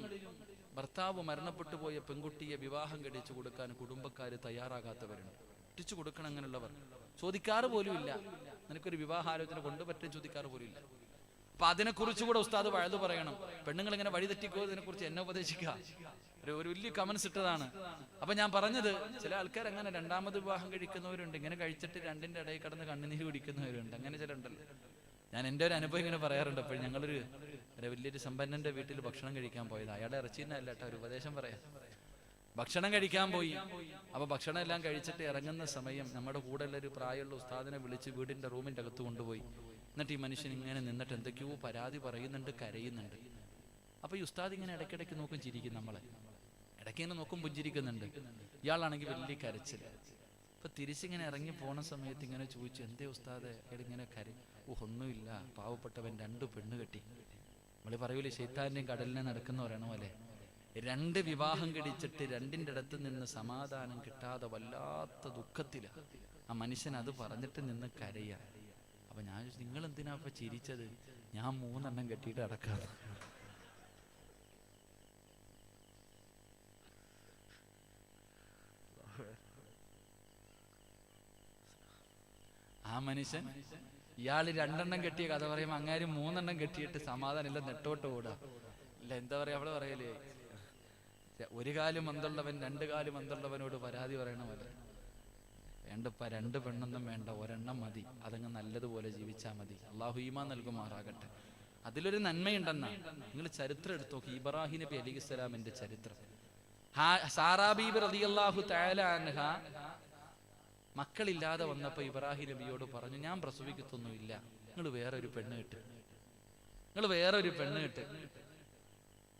ഭർത്താവ് മരണപ്പെട്ടു പോയ പെൺകുട്ടിയെ വിവാഹം കഴിച്ചു കൊടുക്കാൻ കുടുംബക്കാര് തയ്യാറാകാത്തവരുണ്ട്. ഒറ്റിച്ചു കൊടുക്കണം അങ്ങനെയുള്ളവർ. ചോദിക്കാറ് പോലും ഇല്ല, നിനക്കൊരു വിവാഹാലോചന കൊണ്ടുപറ്റും ചോദിക്കാറ് പോലും ഇല്ല. അപ്പൊ അതിനെക്കുറിച്ച് കൂടെ ഉസ്താദ് വഴുതു പറയണം. പെണ്ണുങ്ങൾ ഇങ്ങനെ വഴി തെറ്റിക്കോ, ഇതിനെക്കുറിച്ച് എന്നെ ഉപദേശിക്കുക. ഒരു വലിയ കമന്റ്സ് ഇട്ടതാണ്. അപ്പൊ ഞാൻ പറഞ്ഞത്, ചില ആൾക്കാർ അങ്ങനെ 2ാമത് വിവാഹം കഴിക്കുന്നവരുണ്ട്. ഇങ്ങനെ കഴിച്ചിട്ട് 2ന്റെ ഇടയിൽ കിടന്ന് കണ്ണുനീര് കുടിക്കുന്നവരുണ്ട്. അങ്ങനെ ചില ഉണ്ടല്ലോ. ഞാൻ എൻ്റെ ഒരു അനുഭവം ഇങ്ങനെ പറയാറുണ്ട്. അപ്പോൾ ഞങ്ങളൊരു വലിയൊരു സമ്പന്നന്റെ വീട്ടിൽ ഭക്ഷണം കഴിക്കാൻ പോയത്. അയാളുടെ ഇറച്ചിന്നല്ല കേട്ടോ, ഒരു ഉപദേശം പറയാം. ഭക്ഷണം കഴിക്കാൻ പോയി. അപ്പൊ ഭക്ഷണം എല്ലാം കഴിച്ചിട്ട് ഇറങ്ങുന്ന സമയം നമ്മുടെ കൂടെ ഉള്ളൊരു പ്രായമുള്ള ഉസ്താദിനെ വിളിച്ച് വീടിന്റെ റൂമിന്റെ അകത്ത് കൊണ്ടുപോയി. എന്നിട്ട് ഈ മനുഷ്യൻ ഇങ്ങനെ നിന്നിട്ട് എന്തൊക്കെയോ പരാതി പറയുന്നുണ്ട്, കരയുന്നുണ്ട്. അപ്പൊ ഈ ഉസ്താദ് ഇങ്ങനെ ഇടയ്ക്കിടയ്ക്ക് നോക്കും, ചിരിക്കും. നമ്മളെ ഇടയ്ക്ക് ഇങ്ങനെ നോക്കും, പുഞ്ചിരിക്കുന്നുണ്ട്. ഇയാളാണെങ്കിൽ വലിയ കരച്ചിൽ. അപ്പൊ തിരിച്ചിങ്ങനെ ഇറങ്ങി പോണ സമയത്ത് ഇങ്ങനെ ചോദിച്ചു, എന്തേ ഉസ്താദ് ഇങ്ങനെ ഒന്നുമില്ല, പാവപ്പെട്ടവൻ 2 പെണ്ണ് കെട്ടി. നമ്മള് പറയൂലേ ശൈത്താന്റെയും കടലിനെ നടക്കുന്നവരാണോ അല്ലെ. 2 വിവാഹം കഴിച്ചിട്ട് 2ന്റെ അടുത്ത് നിന്ന് സമാധാനം കിട്ടാതെ വല്ലാത്ത ദുഃഖത്തില് ആ മനുഷ്യൻ അത് പറഞ്ഞിട്ട് നിന്ന് കരയാ. അപ്പൊ ഞാൻ ചോദിച്ചു, നിങ്ങൾ എന്തിനാ ഇപ്പൊ ചിരിച്ചത്? ഞാൻ 3 എണ്ണം കെട്ടിയിട്ട് അടക്കാം. ആ മനുഷ്യൻ ഇയാള് 2 എണ്ണം കെട്ടിയ കഥ പറയുമ്പോ അങ്ങാര് 3 എണ്ണം കെട്ടിയിട്ട് സമാധാനം ഇല്ല, നെട്ടോട്ട് ഓടാ. ഇല്ല എന്താ പറയാ, അവള് പറയലേ, 1 കാലും മന്തുള്ളവൻ 2 കാലും മന്തുള്ളവനോട് പരാതി പറയണ പോലെ. വേണ്ടപ്പ 2 പെണ്ണൊന്നും വേണ്ട, 1 എണ്ണം മതി, അതങ്ങ് നല്ലതുപോലെ ജീവിച്ചാൽ മതി. അള്ളാഹു ഈമാൻ നൽകുമാറാകട്ടെ. അതിലൊരു നന്മയുണ്ടെന്നാ. നിങ്ങൾ ചരിത്രം എടുത്തു നോക്കി, ഇബ്രാഹിം നബി അലൈഹിസ്സലാമിന്റെ ചരിത്രം. സാറാ ബീബി റളിയല്ലാഹു തആല അൻഹ മക്കളില്ലാതെ വന്നപ്പോ ഇബ്രാഹിം നബിയോട് പറഞ്ഞു, ഞാൻ പ്രസവിക്കത്തൊന്നുമില്ല, നിങ്ങൾ വേറൊരു പെണ്ണ് കെട്ട്.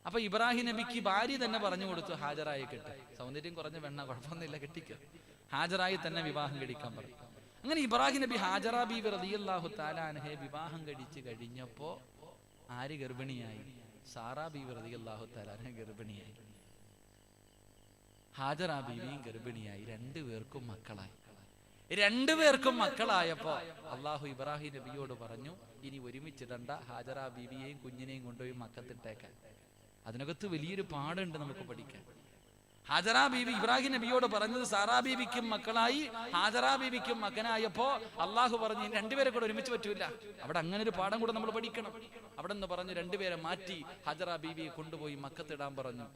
അപ്പൊ ഇബ്രാഹിം നബിക്ക് ഭാര്യ തന്നെ പറഞ്ഞു കൊടുത്തു, ഹാജറായി കെട്ട്, സൗന്ദര്യം കുറഞ്ഞ പെണ്ണ, കുഴപ്പമൊന്നുമില്ല, കെട്ടിക്കോ. ഹാജറായി തന്നെ വിവാഹം കഴിക്കാൻ പറഞ്ഞു. അങ്ങനെ ഇബ്രാഹിം നബി ഹാജറ ബീബി റളിയല്ലാഹു തആല അൻഹയെ വിവാഹം കഴിച്ച് കഴിഞ്ഞപ്പോ ആര് ഗർഭിണിയായി? സാറാ ബീബി റളിയല്ലാഹു തആല അൻഹ ഗർഭിണിയായി. ഹാജറ ബീവിയും ഗർഭിണിയായി. 2 പേർക്കും മക്കളായി. 2 പേർക്കും മക്കളായപ്പോ അള്ളാഹു ഇബ്രാഹിം നബിയോട് പറഞ്ഞു, ഇനി ഒരുമിച്ചിടണ്ട, ഹാജറ ബീവിയെയും കുഞ്ഞിനെയും കൊണ്ടുപോയി മക്കത്തിട്ടേക്കാൻ. അതിനകത്ത് വലിയൊരു പാടുണ്ട് നമുക്ക് പഠിക്കാൻ. ഹാജറ ബീവി ഇബ്രാഹിം നബിയോട് പറഞ്ഞത് സാറാ ബീവിക്കും മക്കളായി, ഹാജറ ബീവിക്കും മകനായപ്പോ അള്ളാഹു പറഞ്ഞു, 2 പേരെ കൂടെ ഒരുമിച്ച് പറ്റൂല. അവിടെ അങ്ങനെ ഒരു പാഠം കൂടെ നമ്മൾ പഠിക്കണം. അവിടെ നിന്ന് പറഞ്ഞു 2 പേരെ മാറ്റി ഹാജറ ബീവിയെ കൊണ്ടുപോയി മക്കത്തിടാൻ പറഞ്ഞു.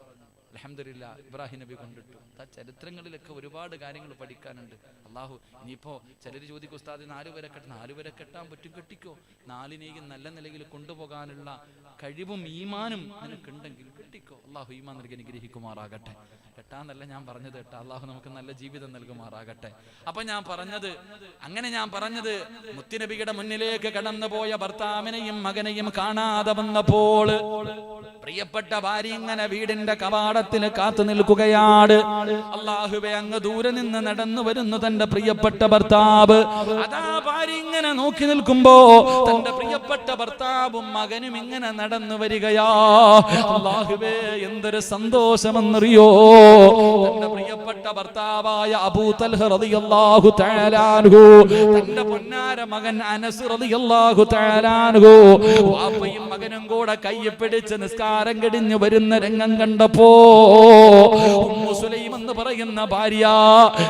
അൽഹംദുലില്ലാ, ഇബ്രാഹിം നബി കൊണ്ടിട്ടു. ആ ചരിത്രങ്ങളിലൊക്കെ ഒരുപാട് കാര്യങ്ങൾ പഠിക്കാനുണ്ട്. അള്ളാഹു ഇനിയിപ്പോ ചിലർ ചോദിക്കും, ഉസ്താദ് 4 പേരെ കെട്ടണം. 4 പേരെ കെട്ടാൻ പറ്റും, കെട്ടിക്കോ. 4നെയും നല്ല നിലയിൽ കൊണ്ടുപോകാനുള്ള കഴിവും ഈമാനും നിനക്കുണ്ടെങ്കിൽ കെട്ടിക്കോ. അള്ളാഹു ഈമാൻ നൽകി അനുഗ്രഹിക്കുമാറാകട്ടെ. കെട്ടാന്നല്ല ഞാൻ പറഞ്ഞത് കേട്ടോ, അള്ളാഹു നമുക്ക് നല്ല ജീവിതം നൽകുമാറാകട്ടെ. അപ്പൊ ഞാൻ പറഞ്ഞത് മുത്തുനബിയുടെ മുന്നിലേക്ക് കടന്നുപോയ ഭർത്താവിനെയും മകനെയും കാണാതെ വന്നപ്പോൾ പ്രിയപ്പെട്ട ഭാര്യ ഇങ്ങനെ വീടിന്റെ കവാടത്തിൽ കാത്തു നിൽക്കുകയാണ്. അല്ലാഹുവേ, അങ്ങ് ദൂരെ നിന്ന് നടന്നു വരുന്നു തന്റെ പ്രിയപ്പെട്ട ഭർത്താവ്. അതാ ഭാര്യ ഇങ്ങനെ നോക്കി നിൽക്കുമ്പോ തന്റെ പ്രിയപ്പെട്ട ഭർത്താവും മകനും ഇങ്ങനെ നടന്നു വരികയാ. അല്ലാഹുവേ, എന്തൊരു സന്തോഷമെന്നറിയോ. തന്റെ പ്രിയപ്പെട്ട ഭർത്താവായ അബൂ തൽഹ റളിയല്ലാഹു തആല അൻഹു, തന്റെ പൊന്നാര മകൻ അനസ് റളിയല്ലാഹു തആല അൻഹു വാപ്പയും മകനും കൂടെ കയ്യിൽ പിടിച്ച് നിസ്കാരം കഴിഞ്ഞു വരുന്ന രംഗം കണ്ടപ്പോ ഉമ്മു സുലൈം എന്ന് പറയുന്ന ഭാര്യ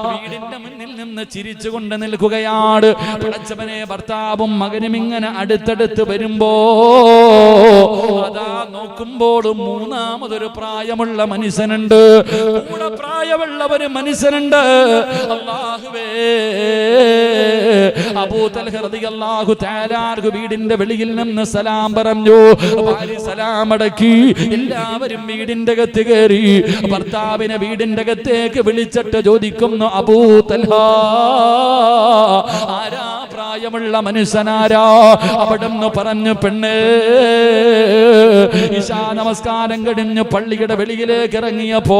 വീടിന്റെ മുന്നിൽ നിന്ന് ചിരിച്ചുകൊണ്ട് നിൽക്കുകയാണ്. പടച്ചവനെ, ഭർത്താവും മകനും ഇങ്ങനെ അടുത്തടുത്ത് വരുമ്പോ അതാ നോക്കുമ്പോൾ 3ാമതൊരു പ്രായമുള്ള മനുഷ്യനുണ്ട്, കൂടെ പ്രായമുള്ള ഒരു മനുഷ്യനുണ്ട്. അല്ലാഹുവേ, അബൂ തൽഹ റളിയല്ലാഹു തആല അൻഹു വീടിന്റെ വെളിയിൽ നിന്ന് സലാം പറഞ്ഞു. ഭാര്യ സലാം അടക്കി. എല്ലാവരും വീടിന്റെ അകത്ത് കയറി. ഭർത്താവിനെ വീടിന്റെ അകത്തേക്ക് വിളിച്ചിട്ട് ചോദിക്കുന്നു, അബൂ തൽഹ, ആരാ പ്രായമുള്ള മനുഷ്യനാരാ? അവിടെന്ന് പറഞ്ഞു, പെണ്ണേ, ഇശാ നമസ്കാരം കഴിഞ്ഞ് പള്ളിയുടെ വെളിയിലേക്ക് ഇറങ്ങിയപ്പോ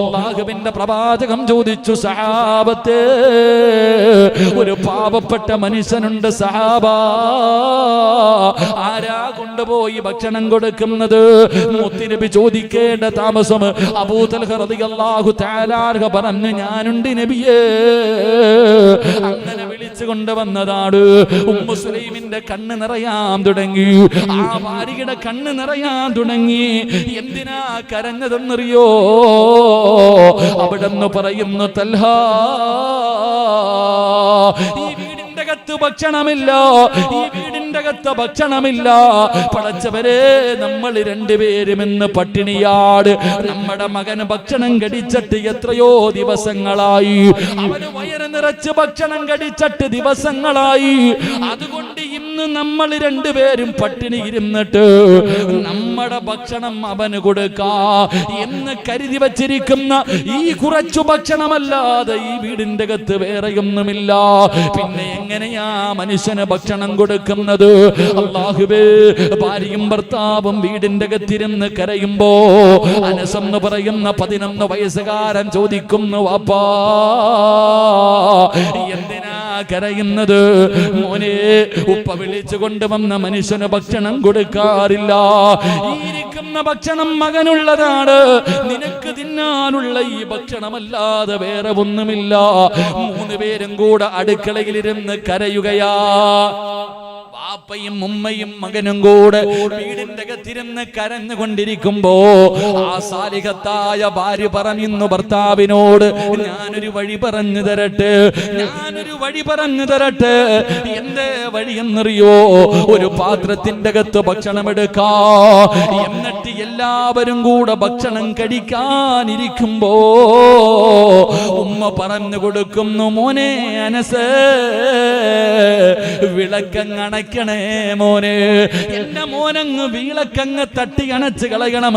അല്ലാഹുവിന്റെ പ്രവാചകം ചോദിച്ചു, സഹാബത്തെ, ഒരു പാവപ്പെട്ട മനുഷ്യനുണ്ട് സഹാബ, ആരാ കൊണ്ടുപോയി ഭക്ഷണം കൊടുക്കുന്നത്? മുത്തുനബി ചോദിക്കേണ്ട താമസം അബൂ തൽഹ റളിയല്ലാഹു തആല അൻഹു പറഞ്ഞു, ഞാനുണ്ട് നബിയേ. അങ്ങനെ വിളിച്ചു കൊണ്ടുവന്നതാണ്. ഉമ്മു സുലൈമിന്റെ കണ്ണ് നിറയാൻ തുടങ്ങി. ആ ഭാര്യയുടെ കണ്ണ് നിറയാൻ തുടങ്ങി. എന്തിനാ കരഞ്ഞതെന്നറിയോ? അവിടെന്ന് പറയുന്നു, തൽഹ, ഈ വീടിന്റെ അകത്ത് ഭക്ഷണമില്ല, ഈ വീടിന്റെ അകത്ത് ഭക്ഷണമില്ല. പടച്ചവരെ, നമ്മൾ 2 പേരും ഇന്ന് പട്ടിണിയാട്. നമ്മുടെ മകന് ഭക്ഷണം കടിച്ചിട്ട് എത്രയോ ദിവസങ്ങളായി. അവന് വയറ് നിറച്ച് ഭക്ഷണം കടിച്ചിട്ട് ദിവസങ്ങളായി. അതുകൊണ്ട് ഇന്ന് നമ്മൾ 2 പേരും പട്ടിണി ഇരുന്നിട്ട് നമ്മുടെ ഭക്ഷണം അവന് കൊടുക്കാ എന്ന് കരുതി വച്ചിരിക്കുന്ന ഈ കുറച്ചു ഭക്ഷണമല്ലാതെ ഈ വീടിന്റെ അകത്ത് വേറെയൊന്നുമില്ല. പിന്നെ എങ്ങനെയാ മനുഷ്യന് ഭക്ഷണം കൊടുക്കുന്നത്? അല്ലാഹുവേ, ഭാര്യയും ഭർത്താവും വീടിന്റെ അകത്തിരുന്ന് കരയുമ്പോ അനസ് എന്ന് പറയുന്ന 11 വയസ്സുകാരൻ ചോദിക്കുന്നു, വാപ്പാ, എന്തിനാ കരയുന്നത്? മോനെ, ഉപ്പ വിളിച്ചു കൊണ്ടുവന്ന മനുഷ്യന് ഭക്ഷണം കൊടുക്കാറില്ല. ഇരിക്കുന്ന ഭക്ഷണം മകനുള്ളതാണ്, നിനക്ക് തിന്നാനുള്ള ഈ ഭക്ഷണമല്ലാതെ വേറെ ഒന്നുമില്ല. 3 പേരും കൂടെ അടുക്കളയിലിരുന്ന് കരയുകയാ. വാപ്പയും ഉമ്മയും മകനും കൂടെ വീടിന്റെ അകത്തിരുന്ന് കരഞ്ഞുകൊണ്ടിരിക്കുമ്പോ ആ സാലിഹത്തായ ഭാര്യ പറഞ്ഞു ഭർത്താവിനോട്, ഞാനൊരു വഴി പറഞ്ഞു തരട്ടെ, ഞാനൊരു വഴി പറഞ്ഞു തരട്ടെ. എന്തേ വഴിയെന്നറിയോ? ഒരു പാത്രത്തിന്റെ അകത്ത് ഭക്ഷണം എടുക്കാ, എന്നിട്ട് എല്ലാവരും കൂടെ ഭക്ഷണം കഴിക്കാനിരിക്കുമ്പോ ഉമ്മ പറഞ്ഞു കൊടുക്കുന്നു, മോനെ അനസ്, വിളക്കങ്ങണയ്ക്കണേ മോനെ, എന്റെ മോനങ്ങ് വിളക്കങ്ങ് തട്ടി അണച്ച് കളയണം,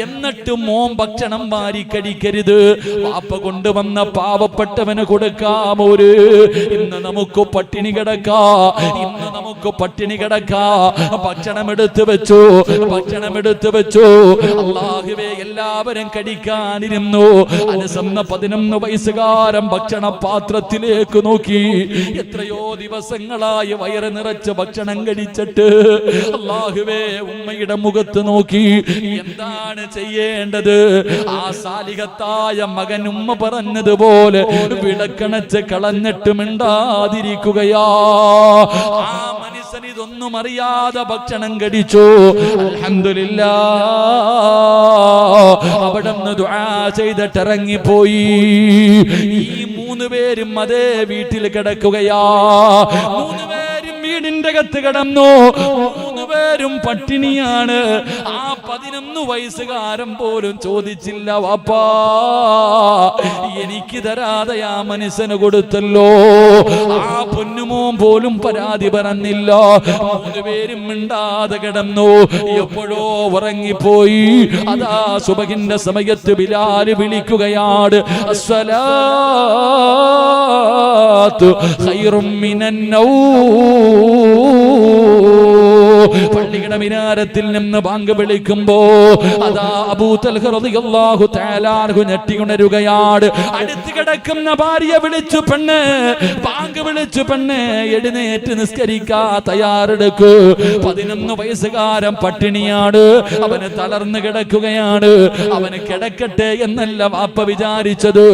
എന്നിട്ട് മോൻ ഭക്ഷണം വാരി കഴിക്കരുത്. വാപ്പ കൊണ്ടുവന്ന പാവപ്പെട്ടവന് കൊടുക്കാമോര്. ഇന്ന് നമുക്ക് പട്ടിണി കിടക്കാ, ഇന്ന് നമുക്ക് പട്ടിണി കിടക്കാ. ഭക്ഷണം എടുത്തു വെച്ചു, ഭക്ഷണം എടുത്തു വെച്ചു. അല്ലാഹുവേ, എല്ലാവരും കഴിക്കാനിരുന്നു. അനുസന്ന 11 വയസ്സുകാരൻ ഭക്ഷണ പാത്രത്തിലേക്ക് നോക്കി. എത്രയോ ദിവസങ്ങളായി വയറ് നിറച്ച് ഭക്ഷണം കഴിച്ചിട്ട് അല്ലാഹുവേ ഉമ്മയുടെ മുഖത്ത് നോക്കി. എന്താണ് ചെയ്യേണ്ടത്? ആ സാലിഹത്തായ മകൻ ഉമ്മ പറഞ്ഞതുപോലെ വിളക്കണച്ച് കളഞ്ഞിട്ട് മിണ്ടാതിരിക്കുകയാ. ആ മനുഷ്യൻ ഇതൊന്നും അറിയാതെ ഭക്ഷണം കഴിച്ചു. അൽഹംദുലില്ലാഹ്, അവിടുന്ന് ദുആ ചെയ്തിട്ട് ഇറങ്ങിപ്പോയി. ഈ 3 പേരും അതേ വീട്ടിൽ കിടക്കുകയാ. 3 പേരും വീടിന്റെ അകത്ത് കിടന്നു. 3 പേരും പട്ടിണിയാണ്. ആ 11 വയസ്സുകാരൻ പോലും ചോദിച്ചില്ല, വാപ്പാ എനിക്ക് തരാതെ ആ മനുഷ്യന് കൊടുത്തല്ലോ. ആ പൊന്നുമോൻ പോലും പരാതി പറഞ്ഞില്ല. 3 പേരും മിണ്ടാതെ കിടന്നു. എപ്പോഴോ ഉറങ്ങിപ്പോയി. അതാ സുബഹിന്റെ സമയത്ത് ബിലാൽ വിളിക്കുകയാണ്, അസ്സലാത്തു ഖൈറും മിനൻ നൗം. പള്ളിയുടെ മിനാരത്തിൽ നിന്ന് ബാങ്ക് വിളിക്കുമ്പോ അതാ അബൂ തൽഹ റളിയല്ലാഹു തആല അൻഹു ഞെട്ടിയുണരുകയാണ്. അടുത്ത് കിടക്കുന്ന ഭാര്യ വിളിച്ചു, പെണ്ണ്, ബാങ്ക് വിളിച്ചു, പെണ്ണ്, എഴുന്നേറ്റ് നിസ്കരിക്കാ തയ്യാറെടുക്ക്. 11 വയസ്സുകാരൻ പട്ടിണിയാണ്. അവന് തളർന്നു കിടക്കുകയാണ്. അവന് കിടക്കട്ടെ എന്നല്ല വാപ്പ വിചാരിച്ചത്.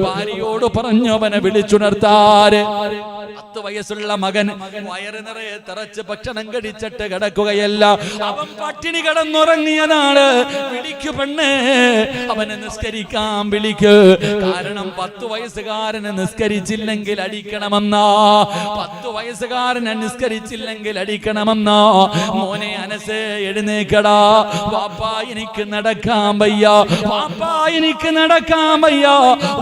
ഭാര്യയോട് പറഞ്ഞു അവനെ വിളിച്ചുണർത്താറ്. 10 വയസ്സുള്ള മകൻ വയറ് നിറയെ തറച്ച് ഭക്ഷണം കഴിച്ചിട്ട് കിടക്കുകയല്ല, അവൻ പട്ടിണി കിടന്നുറങ്ങിയതാണ്. വിളിക്കു പെണ്ണ്, അവനെ നിസ്കരിക്കാൻ വിളിക്ക്. കാരണം 10 വയസ്സുകാരന് നിസ്കരിച്ചില്ലെങ്കിൽ അടിക്കണമെന്നാ. 10 വയസ്സുകാരനെ നിസ്കരിച്ചില്ലെങ്കിൽ അടിക്കണമെന്നാ. മോനെ അനസേ, എഴുന്നേക്കടാ. വാപ്പാ എനിക്ക് നടക്കാൻ വയ്യ, വാപ്പാ എനിക്ക് നടക്കാൻ വയ്യ.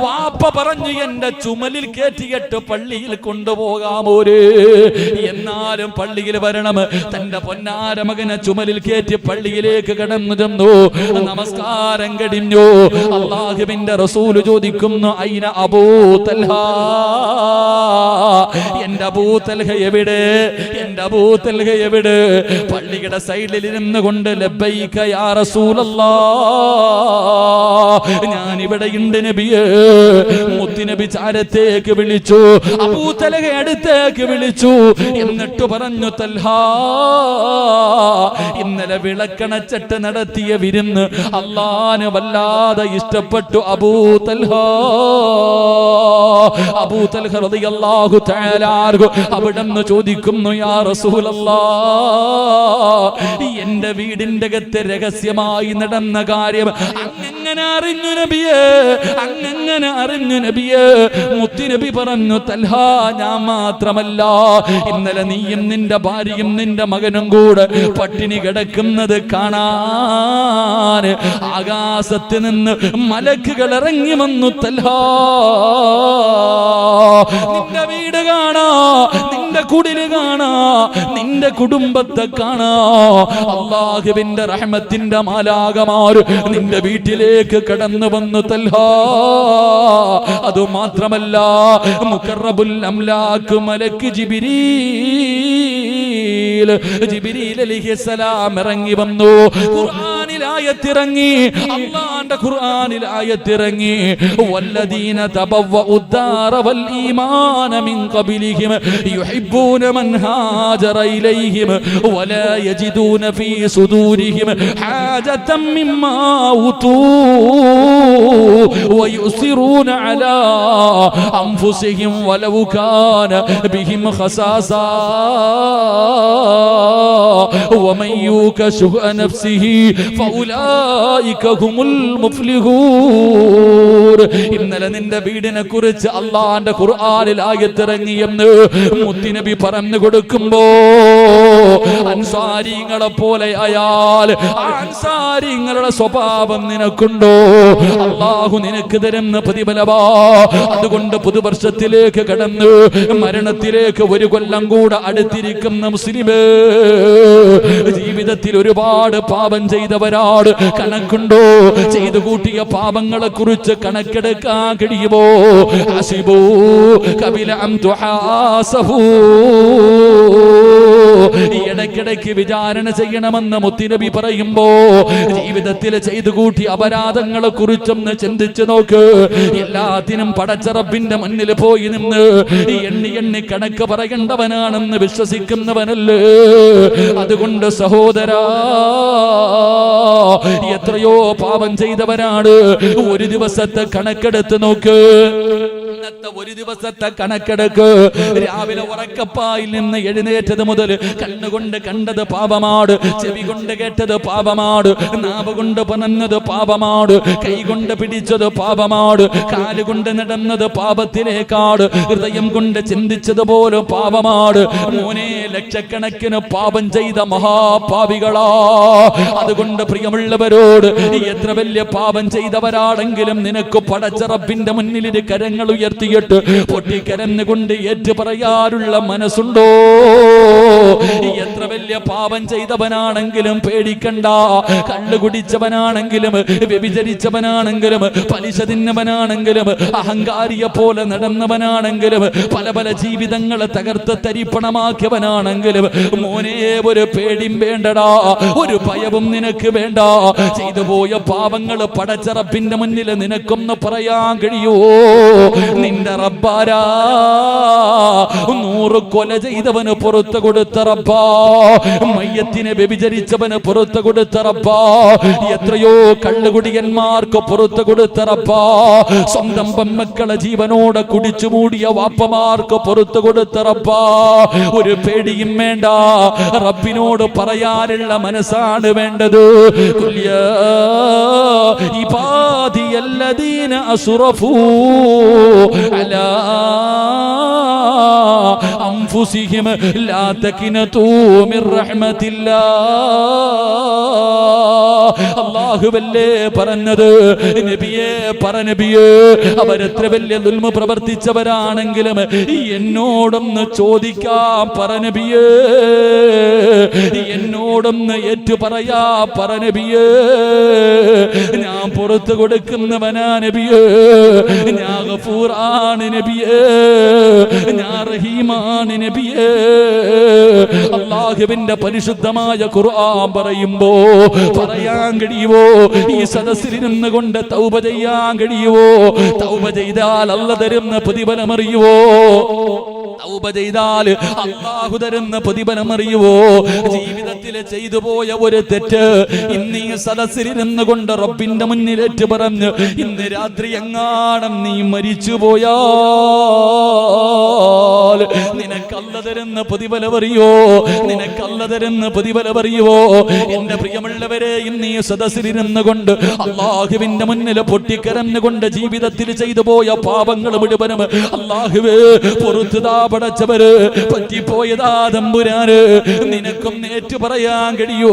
വാപ്പ പറഞ്ഞു എന്റെ ചുമലിൽ കയറ്റിയിട്ട് പള്ളിയിൽ കൊണ്ടുപോകാമോര്. എന്നാലും പള്ളിയിൽ വരണം. തന്റെ പൊന്നാര മകനെ ചുമലിൽ കയറ്റി പള്ളിയിലേക്ക് കടന്നു ചെന്നു. നമസ്കാരം കഴിഞ്ഞു. അല്ലാഹുവിന്റെ റസൂൽ ചോദിക്കുന്നു, ഐന അബൂ തൽഹ, എന്റെ അബൂ തൽഹ എവിടെ? എന്റെ അബൂ തൽഹ എവിടെ? പള്ളിയുടെ സൈഡിൽ ഇരുന്നു കൊണ്ട് ലബ്ബൈക യാ റസൂലല്ലാഹ്, ഞാൻ ഇവിടെയുണ്ട് നബിയേ. മുത്തുനബി ചാരത്തേക്ക് വിളിച്ചു. അബൂ തൽഹ അടുത്തേക്ക് വിളിച്ചു. എന്നിട്ട് പറഞ്ഞു, തൽഹ, ഇന്നലെ വിളക്കണച്ചിട്ട് നടത്തിയ വിരുന്ന് അല്ലാഹുവിന് വല്ലാതെ ഇഷ്ടപ്പെട്ടു. അബൂ തൽഹ, അബൂ തൽഹ റളിയല്ലാഹു തആല അൻഹു അവിടുന്ന് ചോദിക്കുന്നു, യാ റസൂലല്ലാഹ്, എന്റെ വീടിന്റെ അകത്ത് രഹസ്യമായി നടന്ന കാര്യം അങ്ങനെ അറിഞ്ഞു നബിയേ, അങ്ങനെ അറിഞ്ഞു നബിയേ. മുത്തുനബി പറഞ്ഞു, തൽഹ, ഞാൻ മാത്രമല്ല, ഇന്നലെ നീയും നിന്റെ ഭാര്യയും നിന്റെ മകനും കൂടെ പട്ടിണി കിടക്കുന്നത് കാണാൻ ആകാശത്ത് നിന്ന് മലക്കുകൾ ഇറങ്ങി വന്നു. തൽഹ, നിന്റെ വീട് കാണാ, നിന്റെ കുടില് കാണാ, നിന്റെ കുടുംബത്തെ കാണാ. അല്ലാഹുവിന്റെ റഹ്മത്തിന്റെ മാലാകമാർ നിന്റെ വീട്ടിലേക്ക് കടന്നു വന്നു. തൽഹ, അതുമാത്രമല്ല, മുഖറബുൽ അംലാക്ക് മലക്ക് ജിബ്രീൽ അലൈഹിസ്സലാം ഇറങ്ങി വന്നു. ഖുർആനിൽ ആയത്തിറങ്ങി, അല്ലാഹുവിന്റെ ഖുർആനിൽ ആയത്തിറങ്ങി, വല്ലദീന തബവ്വഉദ്ദാറ വൽ ഈമാന മിൻ ഖബലിഹിം യുഹിബ്ബൂന മൻ ഹാജറ ഇലൈഹിം വലാ യജിദൂന ഫീ സുദൂരിഹിം ഹാജതൻ മിമ്മാ ഊതൂ വയുസിറൂന അലാ അൻഫുസിഹിം വലൗ കാന ബിഹിം ഖസാസാ വമൻ യൂക ശുഹ നഫ്സിഹി ഫൗലൈക ഹുമുൽ മുഫ്ലിഹൂൻ. ഇന്നലെ നിന്റെ വീടിനെ കുറിച്ച് അല്ലാഹുവിന്റെ ഖുർആനിൽ ആയത്തിറങ്ങിയെന്ന് മുത്തുനബി പറഞ്ഞു കൊടുക്കുമ്പോ അൻസാരികളെ പോലെ അയാൾ അൻസാരികളുടെ സ്വഭാവം നിനക്കുണ്ടോ? അല്ലാഹു നിനക്ക് തരുന്ന പ്രതിഫലമാ. അതുകൊണ്ട് പുതുവർഷത്തിലേക്ക് കടന്ന് മരണത്തിലേക്ക് ഒരു കൊല്ലം കൂടെ അടുത്തിരിക്കുന്ന മുസ്ലിമേ, ജീവിതത്തിൽ ഒരുപാട് പാപം ചെയ്തവരാട് കണക്കുണ്ടോ? ചെയ്തു കൂട്ടിയ പാപങ്ങളെ കുറിച്ച് കണക്കെടുക്കാൻ കഴിയുമോ? ഹസിബൂ കബില അൻ തുഹാസബൂ. ഇടയ്ക്കിടയ്ക്ക് വിചാരണ ചെയ്യണമെന്ന് മുത്തുനബി പറയുമ്പോ ജീവിതത്തിൽ ചെയ്തു കൂട്ടിയ അപരാധങ്ങളെ കുറിച്ചൊന്ന് ചിന്തിച്ചു നോക്ക്. എല്ലാത്തിനും പടച്ച റബ്ബിന്റെ മുന്നിൽ പോയി നിന്ന് എണ്ണി എണ്ണി കണക്ക് പറയേണ്ടവനാണെന്ന് വിശ്വസിക്കുന്നവനല്ലേ? അതുകൊണ്ട് സഹോദരാ, എത്രയോ പാപം ചെയ്തവരാണ്. ഒരു ദിവസത്തെ കണക്കെടുത്ത് നോക്ക്. ഒരു ദിവസത്തെ കണക്കെടുക്ക്. രാവിലെ ഉറക്കപ്പായിൽ നിന്ന് എഴുന്നേറ്റത് മുതൽ കണ്ണുകൊണ്ട് കണ്ടത് പാപമാണ്, ചെവി കൊണ്ട് കേട്ടത് പാപമാണ്, നാവ് കൊണ്ട് പനഞ്ഞത് പാപമാണ്, കൈ കൊണ്ട് പിടിച്ചത് പാപമാണ്, കാലുകൊണ്ട് നടന്നത് പാപത്തിലേക്കാട്, ഹൃദയം കൊണ്ട് ചിന്തിച്ചതുപോലെ പാപമാണ്. മോനെ, ലക്ഷക്കണക്കിന് പാപം ചെയ്ത മഹാപാപികളാ. അതുകൊണ്ട് പ്രിയമുള്ളവരോട്, എത്ര വലിയ പാപം ചെയ്തവരാണെങ്കിലും നിനക്ക് പടച്ച റബ്ബിന്റെ മുന്നിൽ ഇരു കരങ്ങൾ ഉയർത്തിയിട്ട് പൊട്ടിക്കരന്നുകൊണ്ട് ഏറ്റു പറയാനുള്ള മനസ്സുണ്ടോ? എത്ര വലിയ പാപം ചെയ്തവനാണെങ്കിലും പേടിക്കണ്ട. കള്ളു കുടിച്ചവനാണെങ്കിലും വ്യഭിചരിച്ചവനാണെങ്കിലും പലിശ തിന്നവനാണെങ്കിലും അഹങ്കാരിയെ പോലെ നടന്നവനാണെങ്കിലും പല പല ജീവിതങ്ങളെ തകർത്ത് തരിപ്പണമാക്കിയവനാണെങ്കിലും മോനെ, ഒരു പേടിയും വേണ്ടടാ, ഒരു ഭയവും നിനക്ക് വേണ്ട. ചെയ്തു പോയ പാപങ്ങൾ പടച്ച റബ്ബിന്റെ മുന്നിൽ നിനക്കൊന്ന് പറയാൻ കഴിയുമോ? നിന്റെ റബ്ബാരാ? 100 കൊല ചെയ്തവന് പുറത്തു കൊടുത്ത റബ്ബാ, മയ്യത്തിനെ വ്യഭിചരിച്ചവന് പുറത്തു കൊടുത്ത റബ്ബാ, എത്രയോ കള്ളുകുടിയന്മാർക്ക് പുറത്തു കൊടുത്ത റബ്ബാ, സ്വന്തം പെൺമക്കളെ ജീവനോടെ കുടിച്ചു മൂടിയ വാപ്പമാർക്ക് പുറത്തു കൊടുത്ത റബ്ബാ. ഒരു പേടിയും വേണ്ട, റബ്ബിനോട് പറയാനുള്ള മനസ്സാണ് വേണ്ടത്. കുല്യാ ഇബാദിയല്ലദീന അസ്റഫൂ അലാ അൻഫുസിഹിം ലാ തഖ്നതൂ മിർ റഹ്മത്തില്ലാഹ്. അല്ലാഹുവല്ലേ പറഞ്ഞത്? നബിയേ, നബിയേ, അവരെത്ര വലിയ ദുൽമ പ്രവർത്തിച്ചവരാണെങ്കിലും എന്നോടൊന്ന് ചോദിക്കാൻ നബിയേ, എന്നോടൊന്ന് ഏറ്റു പറയാ നബിയേ. ഞാൻ പുറത്തു കൊടുക്കുന്നവനാ നബിയേ, ഞാൻ ഗഫൂറാണ് നബിയേ, ഞാൻ റഹീമാണ് നബിയേ. അല്ലാഹുവിന്റെ പരിശുദ്ധമായ ഖുർആൻ പറയുമ്പോ പറയാൻ കഴിയുവോ? ഈ സദസ്സിൽ നിന്നുകൊണ്ട് തൗബ ചെയ്യാൻ കഴിയുവോ? തൗബ ചെയ്താൽ അല്ലാഹു തരുന്ന പ്രതിഫലം അറിയുവോ? തൗബ ചെയ്താൽ അല്ലാഹു തരുന്ന പ്രതിഫലം അറിയുവോ? ജീവിതത്തിൽ ചെയ്തു പോയ ഒരു തെറ്റ് ഇന്ന് ഈ സദസ്സിൽ നിന്നുകൊണ്ട് റബ്ബിന്റെ മുന്നിൽ ഏറ്റു പറഞ്ഞ് ഇന്ന് രാത്രി എങ്ങാനും നീ മരിച്ചു പോയാൽ നിനക്ക് അല്ലാഹു തരുന്ന പ്രതിഫലം അറിയോ? നിനക്ക് അല്ലാഹു തരുന്ന പ്രതിഫലം അറിയുവോ? എന്റെ പ്രിയമുള്ളവരെ, ഇന്ന് ഈ സദസ്സിൽ നിന്നുകൊണ്ട് അല്ലാഹുവിന്റെ മുന്നിൽ പൊട്ടിക്കരഞ്ഞുകൊണ്ട് ജീവിതത്തിൽ ചെയ്തു പോയ പാപങ്ങൾ മുഴുവനും അല്ലാഹുവേ പുറത്തുതാ പടച്ചവര്, പറ്റിപ്പോയതാ തമ്പുരാന്, നിനക്കും ഏറ്റു പറയാൻ കഴിയോ?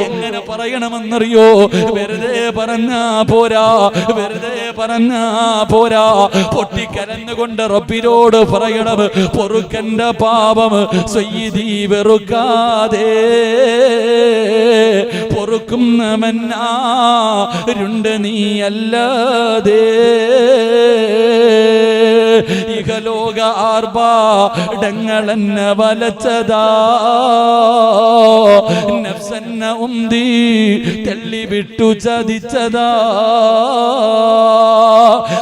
എങ്ങനെ പറയണമെന്നറിയോ? വെറുതെ പറഞ്ഞാ പോരാ, വെറുതെ പറഞ്ഞാ പോരാ. പൊട്ടിക്കരഞ്ഞുകൊണ്ട് റബ്ബിനോട് പറയണം, പൊറുക്കന്റെ പാപം സയ്യിദി വെറുക്കാതെ പൊറുക്കുന്നവനാരുണ്ട് നീ അല്ലാതെ. ഇഹ ഇഹലോക ആർഭാടങ്ങളെന്നെ വലച്ചതാ, നഫ്സെന്നെ ഉന്തി തള്ളിവിട്ടു ചതിച്ചതാ,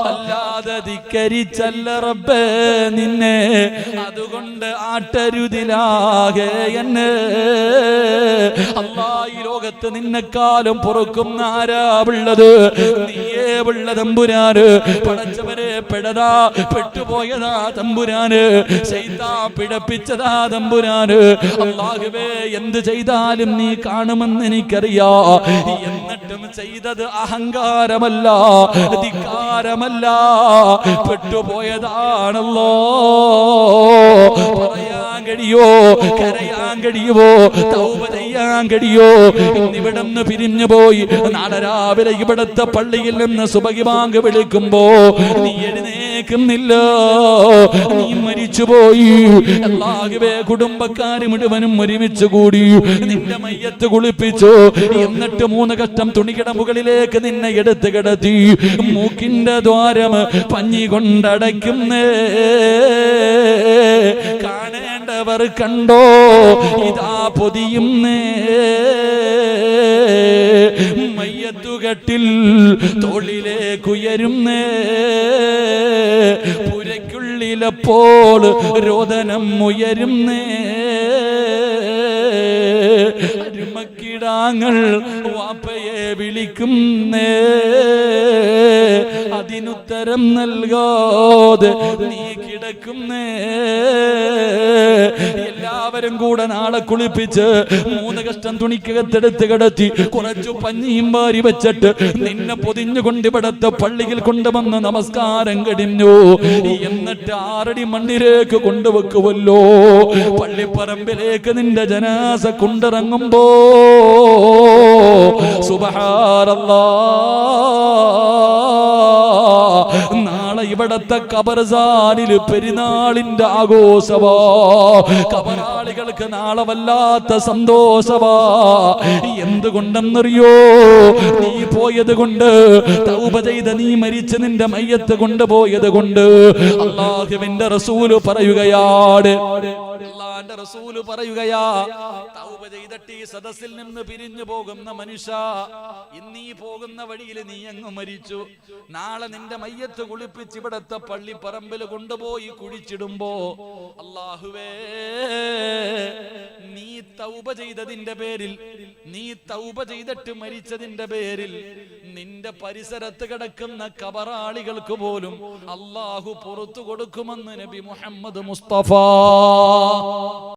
അല്ലാതെ ധിക്കരിച്ചല്ല റബ്ബേ നിന്നെ, അതുകൊണ്ട് ആട്ടരുതിലാകെ എന്നെ. അല്ലാ, ഈ ലോകത്ത് നിന്നെക്കാലം പൊറുക്കുന്ന ആരാവുള്ളത്? നീയേ ഉള്ള തമ്പുരാന്. പടച്ചവരെ പെടതാ പെട്ടുപോയതാ തമ്പുരാന്, ശൈത്താൻ പിഴപ്പിച്ചതാ തമ്പുരാന്. അല്ലാഹുവേ, എന്ത് ചെയ്താലും നീ കാണുമെന്ന് എനിക്കറിയാ, എന്നിട്ടും ചെയ്തത് അഹങ്കാരമല്ല, ധിക്കാരമല്ല, പെട്ടുപോയതാണല്ലോ. പറയാൻ കഴിയോ, കരയാൻ കഴിയുമോ, തൗബ ചെയ്യാൻ കഴിയോ? ഇന്നിവിടുന്ന് പിരിഞ്ഞു പോയി നാളെ രാവിലെ ഇവിടത്തെ പള്ളിയിൽ നിന്ന് സുബഹി ബാങ്ക് വിളിക്കുമ്പോ നീ എഴുന്നേക്കുന്നില്ല, നീ മരിച്ചുപോയി. അല്ലാഹുവേ, കുടുംബക്കാര് മുഴുവനും ഒരുമിച്ച് കൂടി നിന്റെ മയ്യത്ത് കുളിപ്പിച്ചു, എന്നിട്ട് 3 കഷ്ടം തുണിയുടെ മുകളിലേക്ക് നിന്നെ എടുത്ത് കിടത്തി, മൂക്കിന്റെ ദ്വാരം പഞ്ഞി കൊണ്ടടയ്ക്കുന്നേ. കാണേണ്ടവർ കണ്ടോ, ഇതാ പൊതിയുന്നേ. മയ്യത്തുകട്ടിൽ തോളിലേക്കുയരുന്നേ, പുരയ്ക്കുള്ളിലപ്പോൾ രോദനം ഉയരുന്നേ. അരുമക്കിടാങ്ങൾ വാപ്പയെ വിളിക്കുന്നേ, അതിനുത്തരം നൽകാതെ നീ കിടക്കുന്നേ. എല്ലാവരും കൂടെ നാളെ കുളിപ്പിച്ച് 3 കഷ്ടം തുണിക്കകത്തെടുത്ത് കിടത്തി കുറച്ചു പഞ്ഞിയും വാരി വെച്ചിട്ട് നിന്നെ പൊതിഞ്ഞുകൊണ്ട് ഇവിടത്തെ പള്ളിയിൽ കൊണ്ടുവന്ന് നമസ്കാരം കഴിഞ്ഞു. എന്നിട്ട് 6 അടി മണ്ണിലേക്ക് കൊണ്ടുവെക്കുമല്ലോ. പള്ളിപ്പറമ്പിലേക്ക് നിന്റെ ജനാസ കൊണ്ടിറങ്ങുമ്പോ സുബ്ഹാനല്ലാഹ്, നാളെ ഇവിടത്തെ ഖബർസാനില് പെരുന്നാളിന്റെ ആഘോഷവാ. ഖബറാളികൾക്ക് നാളെ വല്ലാത്ത സന്തോഷവാ. എന്തുകൊണ്ടെന്നറിയോ? നീ പോയത് കൊണ്ട്, തൗബ ചെയ്ത് നീ മരിച്ച് നിന്റെ മയ്യത്ത് കൊണ്ടുപോയത് കൊണ്ട്. അല്ലാഹുവിന്റെ റസൂല് പറയുകയാണ്, അല്ലാഹുവിന്റെ റസൂല് പറയുകയാ, തൗബ ചെയ്തിട്ട് ഈ സദസ്സിൽ നിന്ന് പിരിഞ്ഞു പോകുന്ന മനുഷ്യ, ഇന്നീ പോകുന്ന വഴിയിൽ നീ അങ്ങ് മരിച്ചു, നാളെ നിന്റെ മയ്യത്ത് കുളിപ്പിച്ച് ഇവിടത്തെ പള്ളിപ്പറമ്പിൽ കൊണ്ടുപോയി കുഴിച്ചിടുമ്പോ, അല്ലാഹുവേ, നീ തൗബ ചെയ്തതിന്റെ പേരിൽ, നീ തൗബ ചെയ്തിട്ട് മരിച്ചതിന്റെ പേരിൽ നിന്റെ പരിസരത്ത് കിടക്കുന്ന ഖബറാളികൾക്ക് പോലും അല്ലാഹു പുറത്തു കൊടുക്കുമെന്ന് നബി മുഹമ്മദ് മുസ്തഫ.